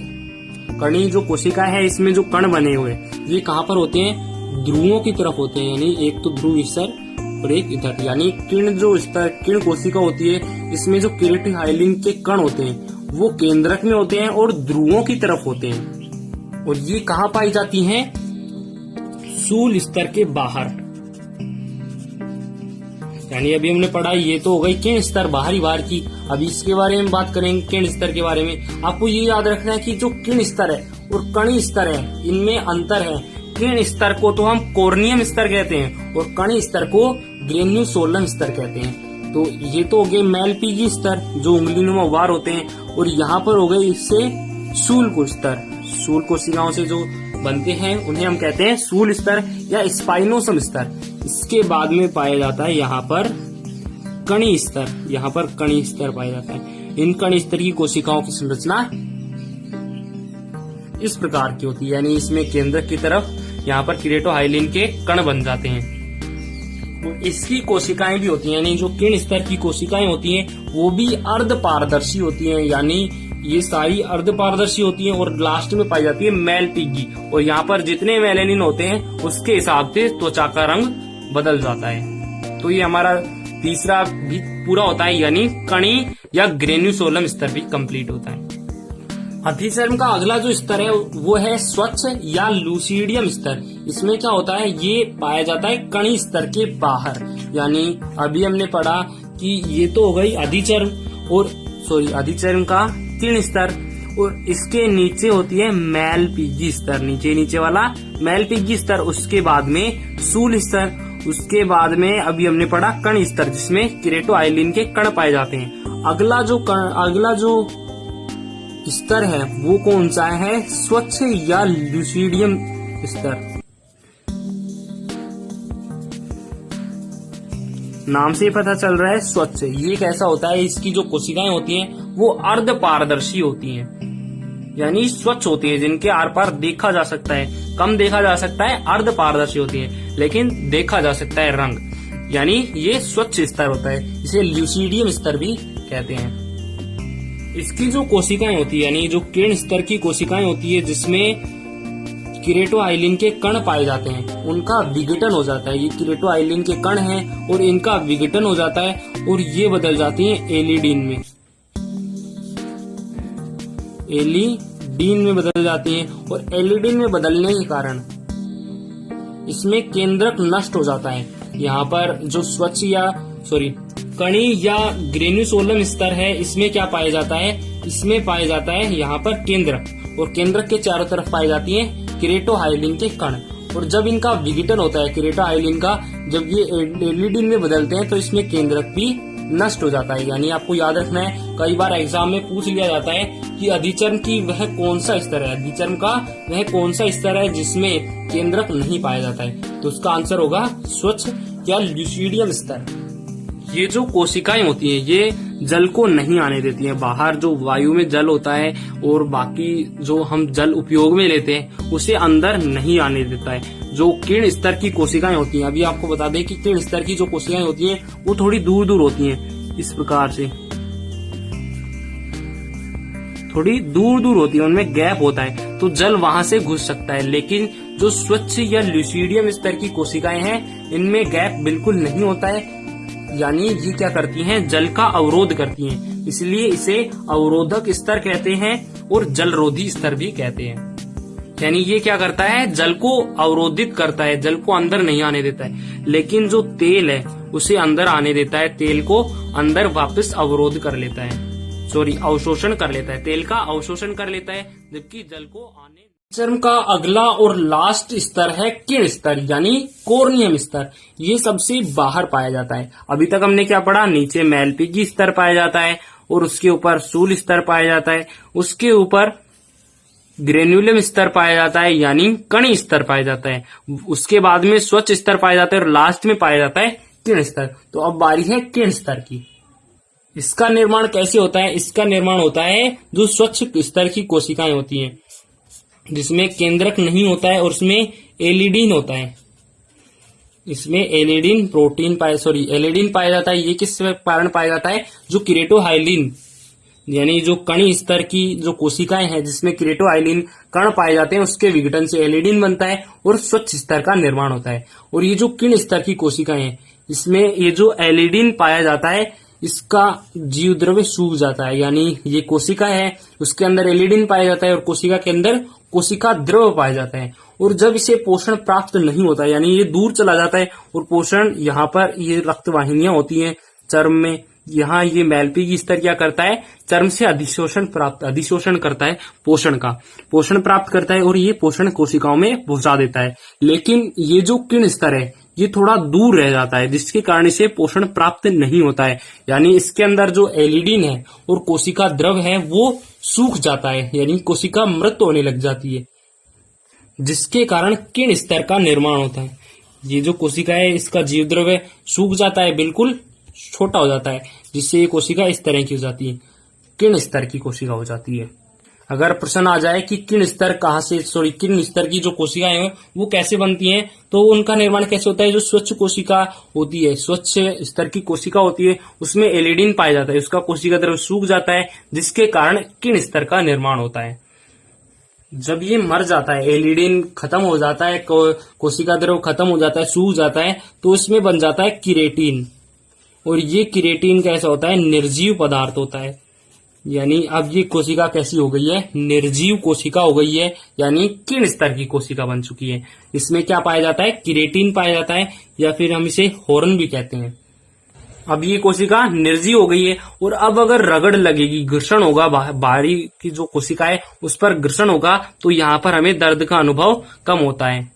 कणी जो कोशिका है इसमें जो कण बने हुए ये कहाँ पर होते हैं, ध्रुवों की तरफ होते हैं, यानी एक तो ध्रुव स्तर और एक इधर। यानी किरण जो स्तर, किरण कोशिका होती है इसमें जो केरेटोहाइलिन के कण होते हैं वो केंद्रक में होते हैं और ध्रुवों की तरफ होते हैं। और ये कहाँ पाई जाती हैं, सूल स्तर के बाहर। यानी अभी हमने पढ़ा ये तो हो गई किरण स्तर, बाहरी बाहर की। अभी इसके बारे में बात करेंगे, किरण स्तर के बारे में। आपको ये याद रखना है कि जो किरण स्तर है और कणी स्तर है इनमें अंतर है। किरण स्तर को तो हम कोर्नियम स्तर कहते हैं और कणी स्तर को ग्रेन्युसोलम स्तर कहते हैं। तो ये तो हो गए मेलपिगी स्तर जो उंगलीनुमा वार होते हैं, और यहाँ पर हो गए इससे सूल को स्तर। सूल कोशिकाओं से जो बनते हैं उन्हें हम कहते हैं सूल स्तर या स्पाइनोसम स्तर। इसके बाद में पाया जाता है यहाँ पर कणी स्तर, यहाँ पर कणी स्तर पाया जाता है। इन कणी स्तर की कोशिकाओं की संरचना इस प्रकार की होती है, यानी इसमें केंद्रक की तरफ यहाँ पर केरेटोहाइलिन के कण बन जाते हैं। और इसकी कोशिकाएं भी होती हैं, यानी जो किरण स्तर की कोशिकाएं होती हैं वो भी अर्ध पारदर्शी होती हैं, यानी ये सारी अर्ध पारदर्शी होती हैं। और लास्ट में पाई जाती है मेलपिगी, और यहाँ पर जितने मेलेनिन होते हैं उसके हिसाब से त्वचा का रंग बदल जाता है। तो ये हमारा तीसरा भी पूरा होता है, यानी कणी या ग्रेन्युसोलम स्तर भी कंप्लीट होता है। अधिचर्म का अगला जो स्तर है वो है स्वच्छ या लूसीडियम स्तर। इसमें क्या होता है, ये पाया जाता है कणी स्तर के बाहर। यानी अभी हमने पढ़ा कि ये तो हो गई अधिचर्म अधिचर्म का किरण स्तर, और इसके नीचे होती है मेलपिगी स्तर, नीचे वाला मेलपिगी स्तर। उसके बाद में सूल स्तर, उसके बाद में अभी हमने पढ़ा कण स्तर जिसमें केरेटोहाइलिन के कण पाए जाते हैं। अगला जो स्तर है वो कौन सा है, स्वच्छ या लूसीडियम स्तर। नाम से पता चल रहा है स्वच्छ। ये कैसा होता है, इसकी जो कोशिकाएं होती हैं वो अर्ध पारदर्शी होती हैं, यानी स्वच्छ होती है, जिनके आर पार देखा जा सकता है, कम देखा जा सकता है, अर्ध पारदर्शी होती है लेकिन देखा जा सकता है रंग, यानी ये स्वच्छ स्तर होता है। इसे लूसीडियम स्तर भी कहते हैं। इसकी जो कोशिकाएं होती है यानी जो किरण स्तर की कोशिकाएं होती है जिसमें कीरेटोआइलिन के कण पाए जाते हैं, उनका विघटन हो जाता है। ये कीरेटोआइलिन के कण हैं और इनका विघटन हो जाता है और ये बदल जाती हैं एलिडीन में। एलिडीन में बदल जाती हैं और एलिडीन में बदलने के कारण इसमें केंद्रक नष्ट हो जाता है। यहाँ पर जो कणी या ग्रेन्युलोसोलम स्तर है, इसमें क्या पाया जाता है? इसमें पाया जाता है यहाँ पर केंद्रक, और केंद्रक के चारों तरफ पाई जाती है कीरेटोआइलिन के कण। और जब इनका विघटन होता है कीरेटोआइलिन का, जब ये एलिडीन में बदलते हैं तो इसमें केंद्रक भी नष्ट हो जाता है। यानी आपको याद रखना है, कई बार एग्जाम में पूछ लिया जाता है कि अधिचर्म की वह कौन सा स्तर है, अधिचर्म का वह कौन सा स्तर है जिसमें केंद्रक नहीं पाया जाता है, तो उसका आंसर होगा स्वच्छ या ल्यूसीडियम स्तर। ये जो कोशिकाएं होती हैं ये जल को नहीं आने देती हैं बाहर। जो वायु में जल होता है और बाकी जो हम जल उपयोग में लेते हैं उसे अंदर नहीं आने देता है। जो किरण स्तर की कोशिकाएं होती हैं, अभी आपको बता दें कि किरण स्तर की जो कोशिकाएं होती हैं वो थोड़ी दूर दूर होती हैं, इस प्रकार से थोड़ी दूर दूर होती है, उनमें गैप होता है तो जल वहां से घुस सकता है। लेकिन जो स्वच्छ या ल्यूसीडियम स्तर की कोशिकाएं हैं इनमें गैप बिल्कुल नहीं होता है, यानी ये क्या करती हैं? जल का अवरोध करती हैं, इसलिए इसे अवरोधक स्तर कहते हैं और जलरोधी स्तर भी कहते हैं। यानी ये क्या करता है? जल को अवरोधित करता है, जल को अंदर नहीं आने देता है, लेकिन जो तेल है उसे अंदर आने देता है, तेल को अंदर वापस अवरोध कर लेता है, अवशोषण कर लेता है, तेल का अवशोषण कर लेता है, जबकि जल को आने। चर्म का अगला और लास्ट स्तर है किरण स्तर यानी कोर्नियम स्तर। ये सबसे बाहर पाया जाता है। अभी तक हमने क्या पढ़ा? नीचे मैलपीगी स्तर पाया जाता है और उसके ऊपर शूल स्तर पाया जाता है, उसके ऊपर ग्रेन्युलम स्तर पाया जाता है यानी कणी स्तर पाया जाता है, उसके बाद में स्वच्छ स्तर पाया जाता है और लास्ट में पाया जाता है किरण स्तर। तो अब बारी है किरण स्तर की। इसका निर्माण कैसे होता है? इसका निर्माण होता है जो स्वच्छ स्तर की कोशिकाएं होती हैं जिसमें केंद्रक नहीं होता है और उसमें एलिडीन होता है, इसमें एलिडीन पाया जाता है। ये किस कारण पाया जाता है? जो कीरेटोआइलिन यानी जो कणी स्तर की जो कोशिकाएं हैं जिसमें कीरेटोआइलिन कण पाए जाते हैं उसके विघटन से एलिडीन बनता है और स्वच्छ स्तर का निर्माण होता है। और ये जो किरण स्तर की कोशिकाएं हैं इसमें ये जो एलिडीन पाया जाता है इसका जीव द्रव्य सूख जाता है, यानी ये कोशिका है उसके अंदर एलिडीन पाया जाता है और कोशिका के अंदर कोशिका द्रव्य पाया जाता है। और जब इसे पोषण प्राप्त नहीं होता यानी ये दूर चला जाता है और पोषण, यहाँ पर ये रक्त वाहिनियां होती हैं चर्म में, यहाँ ये मैलपीगी स्तर क्या करता है? चर्म से अधिशोषण करता है, पोषण प्राप्त करता है और ये पोषण कोशिकाओं में पहुंचा देता है। लेकिन ये जो किरण स्तर है ये थोड़ा दूर रह जाता है जिसके कारण इसे पोषण प्राप्त नहीं होता है, यानी इसके अंदर जो एलिडीन है और कोशिका द्रव है वो सूख जाता है, यानी कोशिका मृत होने लग जाती है, जिसके कारण किरण स्तर का निर्माण होता है। ये जो कोशिका है इसका जीव द्रव्य सूख जाता है, बिल्कुल छोटा हो जाता है, जिससे ये कोशिका इस तरह की हो जाती है, किरण स्तर की कोशिका हो जाती है। अगर प्रश्न आ जाए कि किरण स्तर किरण स्तर की जो कोशिकाएं हैं वो कैसे बनती हैं, तो उनका निर्माण कैसे होता है? जो स्वच्छ कोशिका होती है, स्वच्छ स्तर की कोशिका होती है, उसमें एलिडीन पाया जाता है, उसका कोशिका द्रव्य सूख जाता है, जिसके कारण किरण स्तर का निर्माण होता है। जब ये मर जाता है, एलिडीन खत्म हो जाता है, कोशिका द्रव्य खत्म हो जाता है, सूख जाता है, तो इसमें बन जाता है किरेटिन। और ये किरेटिन कैसा होता है? निर्जीव पदार्थ होता है। यानी अब ये कोशिका कैसी हो गई है? निर्जीव कोशिका हो गई है, यानी किरण स्तर की कोशिका बन चुकी है। इसमें क्या पाया जाता है? किरेटिन पाया जाता है, या फिर हम इसे हॉर्न भी कहते हैं। अब ये कोशिका निर्जीव हो गई है और अब अगर रगड़ लगेगी, घर्षण होगा, बाहरी की जो कोशिका है उस पर घर्षण होगा, तो यहाँ पर हमें दर्द का अनुभव कम होता है।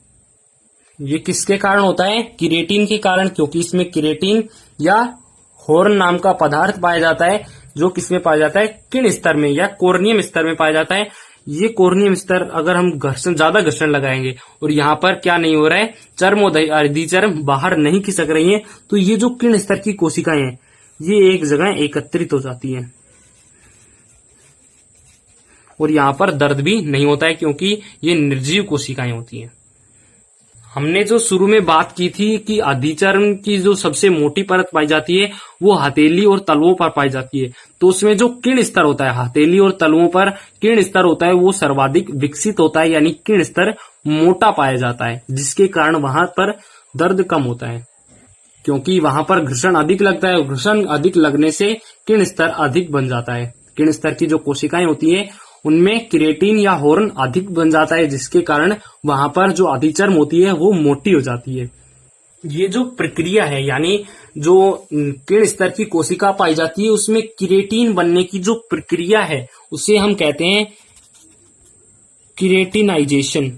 ये किसके कारण होता है? किरेटिन के कारण, क्योंकि इसमें किरेटिन या हॉर्न नाम का पदार्थ पाया जाता है, जो किसमें पाया जाता है? किरण स्तर में या कोर्नियम स्तर में पाया जाता है। ये कोर्नियम स्तर अगर हम ज्यादा घर्षण लगाएंगे और यहाँ पर क्या नहीं हो रहा है? चर्म और अधिचर्म बाहर नहीं खिसक रही है, तो ये जो किरण स्तर की कोशिकाएं हैं ये एक जगह एकत्रित हो जाती हैं और यहाँ पर दर्द भी नहीं होता है, क्योंकि ये निर्जीव कोशिकाएं होती हैं। हमने जो शुरू में बात की थी कि अधिचर्म की जो सबसे मोटी परत पाई जाती है वो हथेली और तलवों पर पाई जाती है। तो उसमें जो किरण स्तर होता है, हथेली और तलवों पर किरण स्तर होता है, वो सर्वाधिक विकसित होता है, यानी किरण स्तर मोटा पाया जाता है, जिसके कारण वहां पर दर्द कम होता है, क्योंकि वहां पर घर्षण अधिक लगता है और घर्षण अधिक लगने से किरण स्तर अधिक बन जाता है। किरण स्तर की जो कोशिकाएं होती है उनमें क्रिएटिन या हॉर्न अधिक बन जाता है, जिसके कारण वहां पर जो अधिचर्म होती है वो मोटी हो जाती है। ये जो प्रक्रिया है, यानी जो किरण स्तर की कोशिका पाई जाती है उसमें क्रिएटिन बनने की जो प्रक्रिया है उसे हम कहते हैं क्रिएटिनाइजेशन।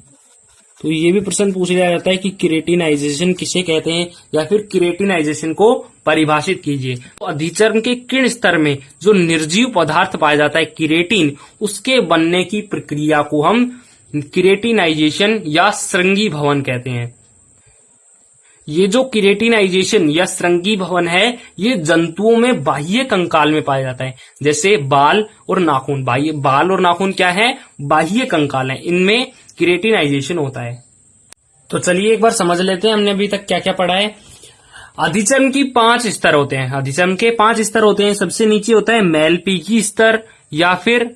तो ये भी प्रश्न पूछ लिया जाता है कि क्रिएटिनाइजेशन किसे कहते हैं, या फिर क्रिएटिनाइजेशन को परिभाषित कीजिए। तो अधिचर्म के किरण स्तर में जो निर्जीव पदार्थ पाया जाता है क्रिएटिन, उसके बनने की प्रक्रिया को हम क्रिएटिनाइजेशन या श्रृंगी भवन कहते हैं। ये जो क्रिएटिनाइजेशन या श्रृंगी भवन है ये जंतुओं में बाह्य कंकाल में पाया जाता है, जैसे बाल और नाखून। बाल और नाखून क्या है? बाह्य कंकाल है, इनमें क्रिएटिनाइजेशन होता है। तो चलिए एक बार समझ लेते हैं हमने अभी तक क्या क्या पढ़ा है। अधिचर्म की 5 स्तर होते हैं। अधिचर्म के 5 स्तर होते हैं। सबसे नीचे होता है मैलपीकी स्तर, या फिर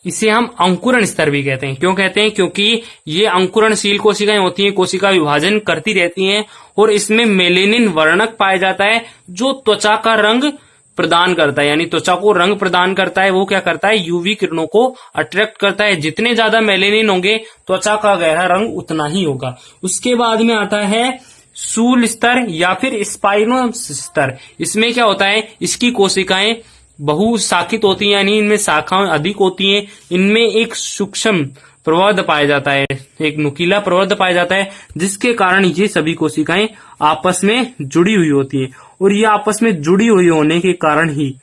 इसे हम अंकुरण स्तर भी कहते हैं। क्यों कहते हैं? क्योंकि ये अंकुरणशील कोशिकाएं होती हैं, कोशिका विभाजन करती रहती हैं, और इसमें मेलेनिन वर्णक पाया जाता है जो त्वचा का रंग प्रदान करता है, यानी त्वचा को रंग प्रदान करता है। वो क्या करता है? यूवी किरणों को अट्रैक्ट करता है। जितने ज्यादा मेलेनिन होंगे त्वचा का गहरा रंग उतना ही होगा। उसके बाद में आता है शूल स्तर या फिर स्पाइनोस स्तर। इसमें क्या होता है? इसकी कोशिकाएं बहुशाखित होती हैं, यानी इनमें शाखाएं अधिक होती हैं। इनमें एक सूक्ष्म प्रवर्ध पाया जाता है, एक नुकीला प्रवर्ध पाया जाता है, जिसके कारण ये सभी कोशिकाएं आपस में जुड़ी हुई होती है। और ये आपस में जुड़ी हुई होने के कारण ही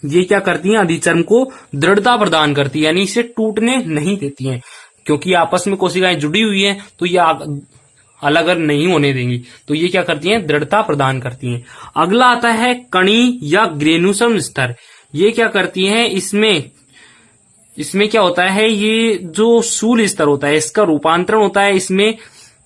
ये क्या करती हैं? अधिचर्म को दृढ़ता प्रदान करती है, यानी इसे टूटने नहीं देती हैं। क्योंकि आपस में कोशिकाएं जुड़ी हुई हैं तो ये अलग नहीं होने देंगी, तो ये क्या करती हैं? दृढ़ता प्रदान करती हैं। अगला आता है कणी या ग्रेनुसम स्तर। ये क्या करती हैं? इसमें क्या होता है? ये जो शूल स्तर होता है इसका रूपांतरण होता है, इसमें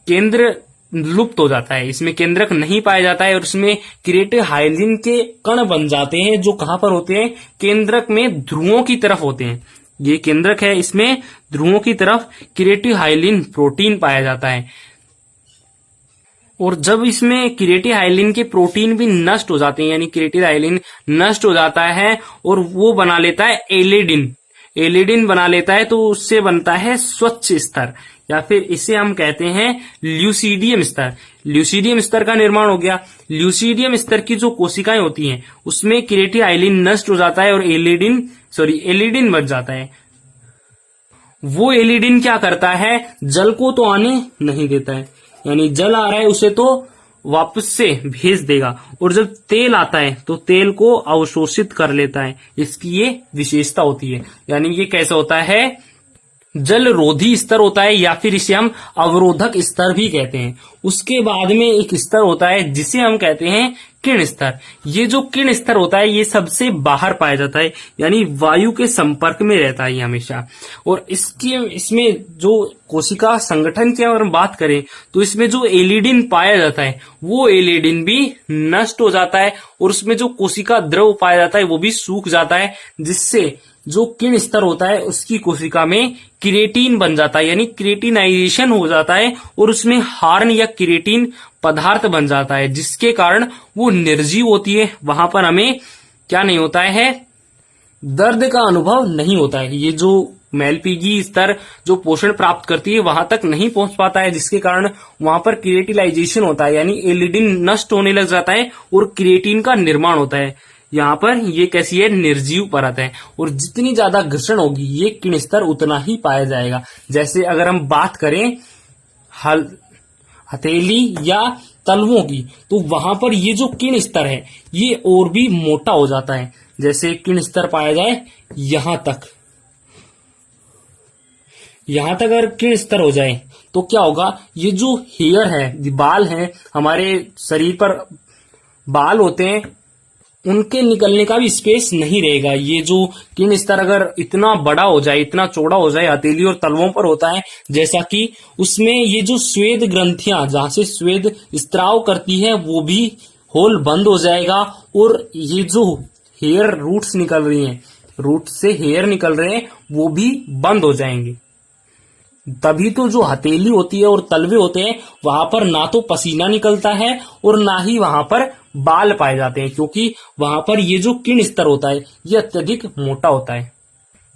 केंद्र लुप्त हो जाता है, इसमें केंद्रक नहीं पाया जाता है, और इसमें क्रिएटिहाइलिन के कण बन जाते हैं, जो कहां पर होते हैं? केंद्रक में ध्रुवों की तरफ होते हैं। ये केंद्रक है, इसमें ध्रुवों की तरफ क्रिएटिहाइलिन प्रोटीन पाया जाता है। और जब इसमें क्रिएटिहाइलिन के प्रोटीन भी नष्ट हो जाते हैं, यानी क्रिएटिहाइलिन नष्ट हो जाता है और वो बना लेता है एलिडिन बना लेता है, तो उससे बनता है स्वच्छ स्तर, या फिर इसे हम कहते हैं ल्यूसीडियम स्तर। ल्यूसीडियम स्तर का निर्माण हो गया। ल्यूसीडियम स्तर की जो कोशिकाएं होती हैं उसमें क्रिएटिहाइलिन नष्ट हो जाता है और एलिडिन बच जाता है। वो एलिडिन क्या करता है? जल को तो आने नहीं देता है, यानी जल आ रहा है उसे तो वापस से भेज देगा, और जब तेल आता है तो तेल को अवशोषित कर लेता है। इसकी ये विशेषता होती है, यानी ये कैसा होता है? जल रोधी स्तर होता है, या फिर इसे हम अवरोधक स्तर भी कहते हैं। उसके बाद में एक स्तर होता है जिसे हम कहते हैं किरण स्तर। ये जो किरण स्तर होता है ये सबसे बाहर पाया जाता है, यानी वायु के संपर्क में रहता है ये हमेशा। और इसमें जो कोशिका संगठन की अगर हम बात करें तो इसमें जो एलिडिन पाया जाता है वो एलिडिन भी नष्ट हो जाता है, और उसमें जो कोशिका द्रव पाया जाता है वो भी सूख जाता है, जिससे जो किरण स्तर होता है उसकी कोशिका में क्रिएटिन बन जाता है, यानी क्रिएटिनाइजेशन हो जाता है, और उसमें हार्न या क्रिएटिन पदार्थ बन जाता है, जिसके कारण वो निर्जीव होती है। वहां पर हमें क्या नहीं होता है? दर्द का अनुभव नहीं होता है। ये जो मैलपीजी स्तर जो पोषण प्राप्त करती है वहां तक नहीं पहुंच पाता है, जिसके कारण वहां पर क्रिएटिलाइजेशन होता है, यानी एलिडिन नष्ट होने लग जाता है और क्रिएटिन का निर्माण होता है। यहाँ पर ये कैसी है? निर्जीव परत है, और जितनी ज्यादा घर्षण होगी ये किरण स्तर उतना ही पाया जाएगा। जैसे अगर हम बात करें हथेली या तलवों की, तो वहां पर ये जो किरण स्तर है ये और भी मोटा हो जाता है। जैसे किरण स्तर पाया जाए यहां तक अगर किरण स्तर हो जाए तो क्या होगा? ये जो हेयर है, बाल है, हमारे शरीर पर बाल होते हैं, उनके निकलने का भी स्पेस नहीं रहेगा। ये जो किरण स्तर अगर इतना बड़ा हो जाए, इतना चौड़ा हो जाए, हथेली और तलवों पर होता है, जैसा कि उसमें ये जो स्वेद ग्रंथियां जहां से स्वेद स्त्राव करती है वो भी होल बंद हो जाएगा, और ये जो हेयर रूट्स निकल रही हैं, रूट से हेयर निकल रहे हैं, वो भी बंद हो जाएंगे। तभी तो जो हथेली होती है और तलवे होते हैं वहां पर ना तो पसीना निकलता है और ना ही वहां पर बाल पाए जाते हैं, क्योंकि वहां पर ये जो किरण स्तर होता है ये अत्यधिक मोटा होता है।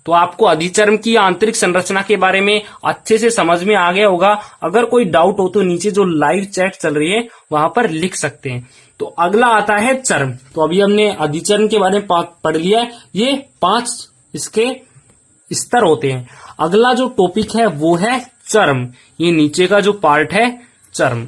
तो आपको अधिचर्म की आंतरिक संरचना के बारे में अच्छे से समझ में आ गया होगा। अगर कोई डाउट हो तो नीचे जो लाइव चैट चल रही है वहां पर लिख सकते हैं। तो अगला आता है चर्म। तो अभी हमने अधिचर्म के बारे में पढ़ लिया है, ये 5 इसके स्तर होते हैं। अगला जो टॉपिक है वो है चर्म, ये नीचे का जो पार्ट है चर्म।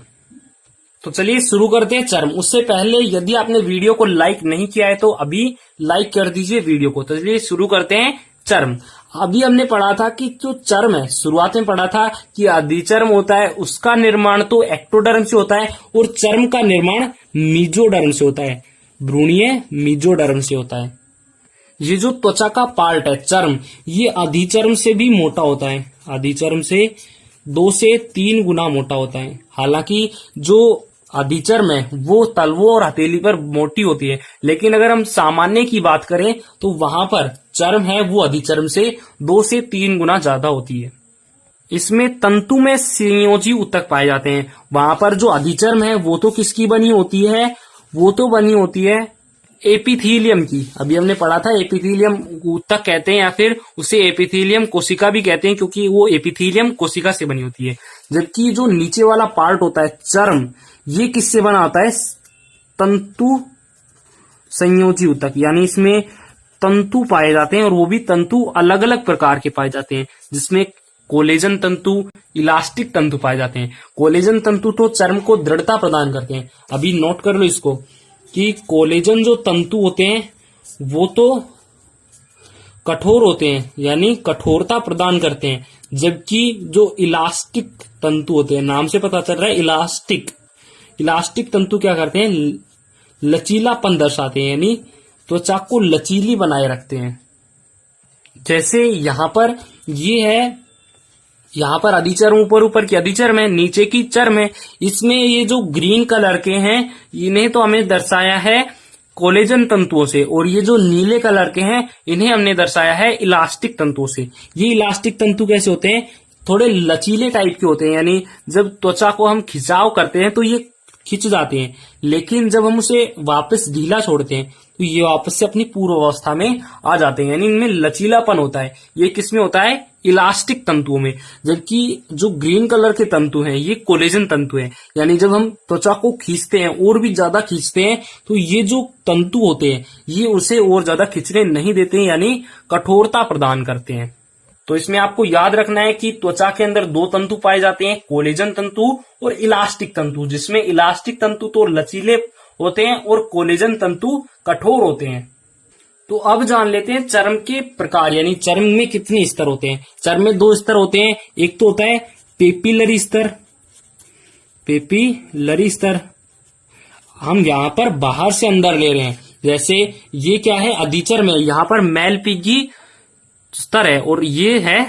तो चलिए शुरू करते हैं चर्म। उससे पहले यदि आपने वीडियो को लाइक नहीं किया है तो अभी लाइक कर दीजिए वीडियो को। तो चलिए शुरू करते हैं चर्म। अभी हमने पढ़ा था कि जो चर्म है, शुरुआत में पढ़ा था कि अधिचर्म होता है उसका निर्माण तो एक्टोडर्म से होता है और चर्म का निर्माण मीजोडर्म से होता है, भ्रूणीय मीजोडर्म से होता है। ये जो त्वचा का पार्ट है चर्म, ये अधिचर्म से भी मोटा होता है, अधिचर्म से 2 से 3 गुना मोटा होता है। हालांकि जो अधिचर्म है वो तलवों और हथेली पर मोटी होती है, लेकिन अगर हम सामान्य की बात करें तो वहां पर चर्म है वो अधिचर्म से 2 से 3 गुना ज्यादा होती है। इसमें तंतु में संयोजी ऊतक पाए जाते हैं। वहां पर जो अधिचर्म है वो तो किसकी बनी होती है, वो तो बनी होती है एपिथीलियम की। अभी हमने पढ़ा था एपिथीलियम ऊतक कहते हैं या फिर उसे एपिथीलियम कोशिका भी कहते हैं, क्योंकि वो एपिथीलियम कोशिका से बनी होती है। जबकि जो नीचे वाला पार्ट होता है चर्म, ये किससे बना होता है, तंतु संयोजी ऊतक, यानी इसमें तंतु पाए जाते हैं और वो भी तंतु अलग अलग प्रकार के पाए जाते हैं, जिसमें कोलेजन तंतु, इलास्टिक तंतु पाए जाते हैं। कोलेजन तंतु तो चर्म को दृढ़ता प्रदान करते हैं। अभी नोट कर लो इसको कि कोलेजन जो तंतु होते हैं वो तो कठोर होते हैं, यानी कठोरता प्रदान करते हैं, जबकि जो इलास्टिक तंतु होते हैं, नाम से पता चल रहा है इलास्टिक, इलास्टिक तंतु क्या करते हैं, लचीलापन दर्शाते हैं, यानी त्वचा को लचीली बनाए रखते हैं। जैसे यहां पर ये है, यहां पर अधिचर्म ऊपर की अधिचर्म है, नीचे की चर्म है। इसमें ये जो ग्रीन कलर के हैं इन्हें तो हमें दर्शाया है कोलेजन तंतुओं से, और ये जो नीले कलर के हैं इन्हें हमने दर्शाया है इलास्टिक तंतुओं से। ये इलास्टिक तंतु कैसे होते हैं, थोड़े लचीले टाइप के होते हैं, यानी जब त्वचा को हम खिंचाव करते हैं तो ये खिंच जाते हैं, लेकिन जब हम उसे वापस ढीला छोड़ते हैं तो ये वापस से अपनी पूर्व अवस्था में आ जाते हैं, यानी इनमें लचीलापन होता है। ये किसमें होता है, इलास्टिक तंतुओं में। जबकि जो ग्रीन कलर के तंतु हैं ये कोलेजन तंतु हैं, यानी जब हम त्वचा को खींचते हैं और भी ज्यादा खींचते हैं तो ये जो तंतु होते हैं ये उसे और ज्यादा खींचने नहीं देते हैं, यानी कठोरता प्रदान करते हैं। तो इसमें आपको याद रखना है कि त्वचा के अंदर 2 तंतु पाए जाते हैं, कोलेजन तंतु और इलास्टिक तंतु, जिसमें इलास्टिक तंतु तो लचीले होते हैं और कोलेजन तंतु कठोर होते हैं। तो अब जान लेते हैं चर्म के प्रकार, यानी चर्म में कितने स्तर होते हैं। चर्म में 2 स्तर होते हैं, एक तो होता है पेपिलरी स्तर, पेपिलरी स्तर हम यहां पर बाहर से अंदर ले रहे हैं। जैसे ये क्या है, अधिचर्म है, यहां पर मैलपिगी स्तर है और ये है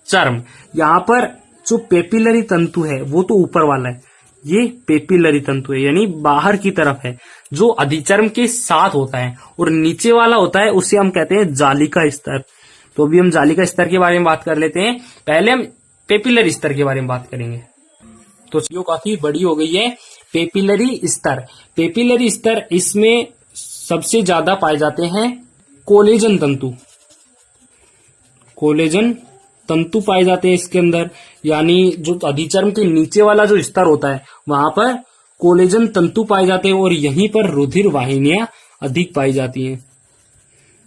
चर्म। यहां पर जो पेपिलरी तंतु है वो तो ऊपर वाला है, ये पेपिलरी तंतु है, यानी बाहर की तरफ है, जो अधिचर्म के साथ होता है, और नीचे वाला होता है उसे हम कहते हैं जालिका स्तर। तो अभी हम जालिका स्तर के बारे में बात कर लेते हैं, पहले हम पेपिलरी स्तर के बारे में बात करेंगे। तो जो काफी बड़ी हो गई है पेपिलरी स्तर। पेपिलरी स्तर, इसमें सबसे ज्यादा पाए जाते हैं कोलेजन तंतु, कोलेजन तंतु पाए जाते हैं इसके अंदर, यानी जो अधिचर्म के नीचे वाला जो स्तर होता है वहां पर कोलेजन तंतु पाए जाते हैं और यहीं पर रुधिर वाहिनियां अधिक पाई जाती हैं।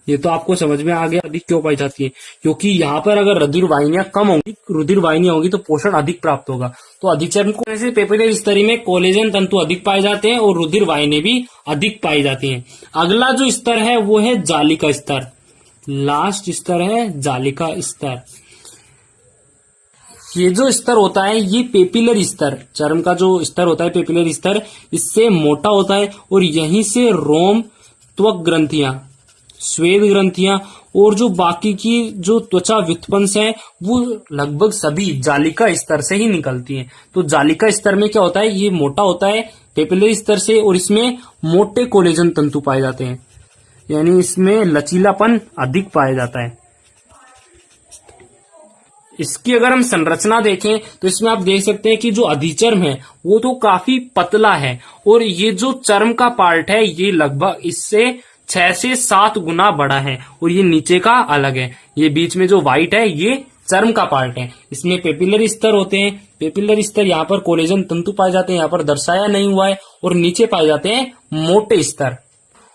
ये तो आपको समझ में आ गया अधिक क्यों पाई जाती है, क्योंकि यहाँ पर अगर रुधिर वाहिनियां कम होंगी, रुधिर वाहिनियां होंगी तो पोषण अधिक प्राप्त होगा। तो अधिचर्म को ऐसे पेपिलरी स्तर में कोलेजन तंतु अधिक पाए जाते हैं और रुधिर वाहिनियां भी अधिक पाई जाती हैं। अगला जो स्तर है वो है जालिका स्तर, लास्ट स्तर है जालिका स्तर। ये जो स्तर होता है ये पेपिलरी स्तर, चर्म का जो स्तर होता है पेपिलरी स्तर, इससे मोटा होता है और यहीं से रोम त्वक ग्रंथियां, श्वेत ग्रंथियां और जो बाकी की जो त्वचा व्युत्पन्न है वो लगभग सभी जालिका स्तर से ही निकलती हैं। तो जालिका स्तर में क्या होता है, ये मोटा होता है पेपिलरी स्तर से और इसमें मोटे कोलेजन तंतु पाए जाते हैं, यानी इसमें लचीलापन अधिक पाया जाता है। इसकी अगर हम संरचना देखें तो इसमें आप देख सकते हैं कि जो अधिचर्म है वो तो काफी पतला है और ये जो चर्म का पार्ट है ये लगभग इससे 6 से 7 गुना बड़ा है और ये नीचे का अलग है। ये बीच में जो व्हाइट है ये चर्म का पार्ट है। इसमें पेपिलरी स्तर होते हैं, पेपिलरी स्तर यहाँ पर कोलेजन तंतु पाए जाते हैं, यहाँ पर दर्शाया नहीं हुआ है, और नीचे पाए जाते हैं मोटे स्तर।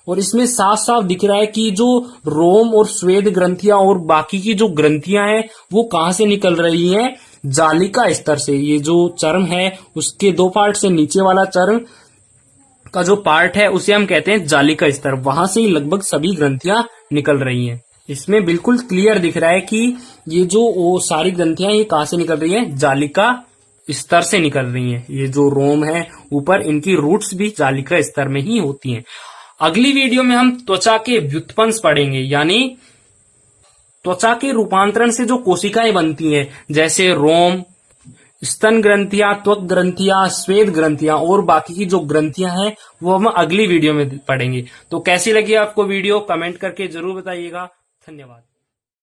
और इसमें साफ साफ दिख रहा है कि जो रोम और श्वेत ग्रंथियां और बाकी की जो ग्रंथियां हैं वो कहां से निकल रही हैं, जालिका स्तर से। ये जो चर्म है उसके 2 पार्ट से नीचे वाला चर्म का जो पार्ट है उसे हम कहते हैं जालिका स्तर, वहां से ही लगभग सभी ग्रंथियां निकल रही हैं। इसमें बिल्कुल क्लियर दिख रहा है कि ये जो सारी ग्रंथियां ये कहां से निकल रही हैं, जालिका स्तर से निकल रही हैं। ये जो रोम है ऊपर, इनकी रूट्स भी जालिका स्तर में ही होती हैं। अगली वीडियो में हम त्वचा के व्युत्पन्न पढ़ेंगे, यानी त्वचा के रूपांतरण से जो कोशिकाएं बनती हैं, जैसे रोम, स्तन ग्रंथियां, त्वक ग्रंथियां, श्वेत ग्रंथियां और बाकी की जो ग्रंथियां हैं वो हम अगली वीडियो में पढ़ेंगे। तो कैसी लगी आपको वीडियो, कमेंट करके जरूर बताइएगा। धन्यवाद।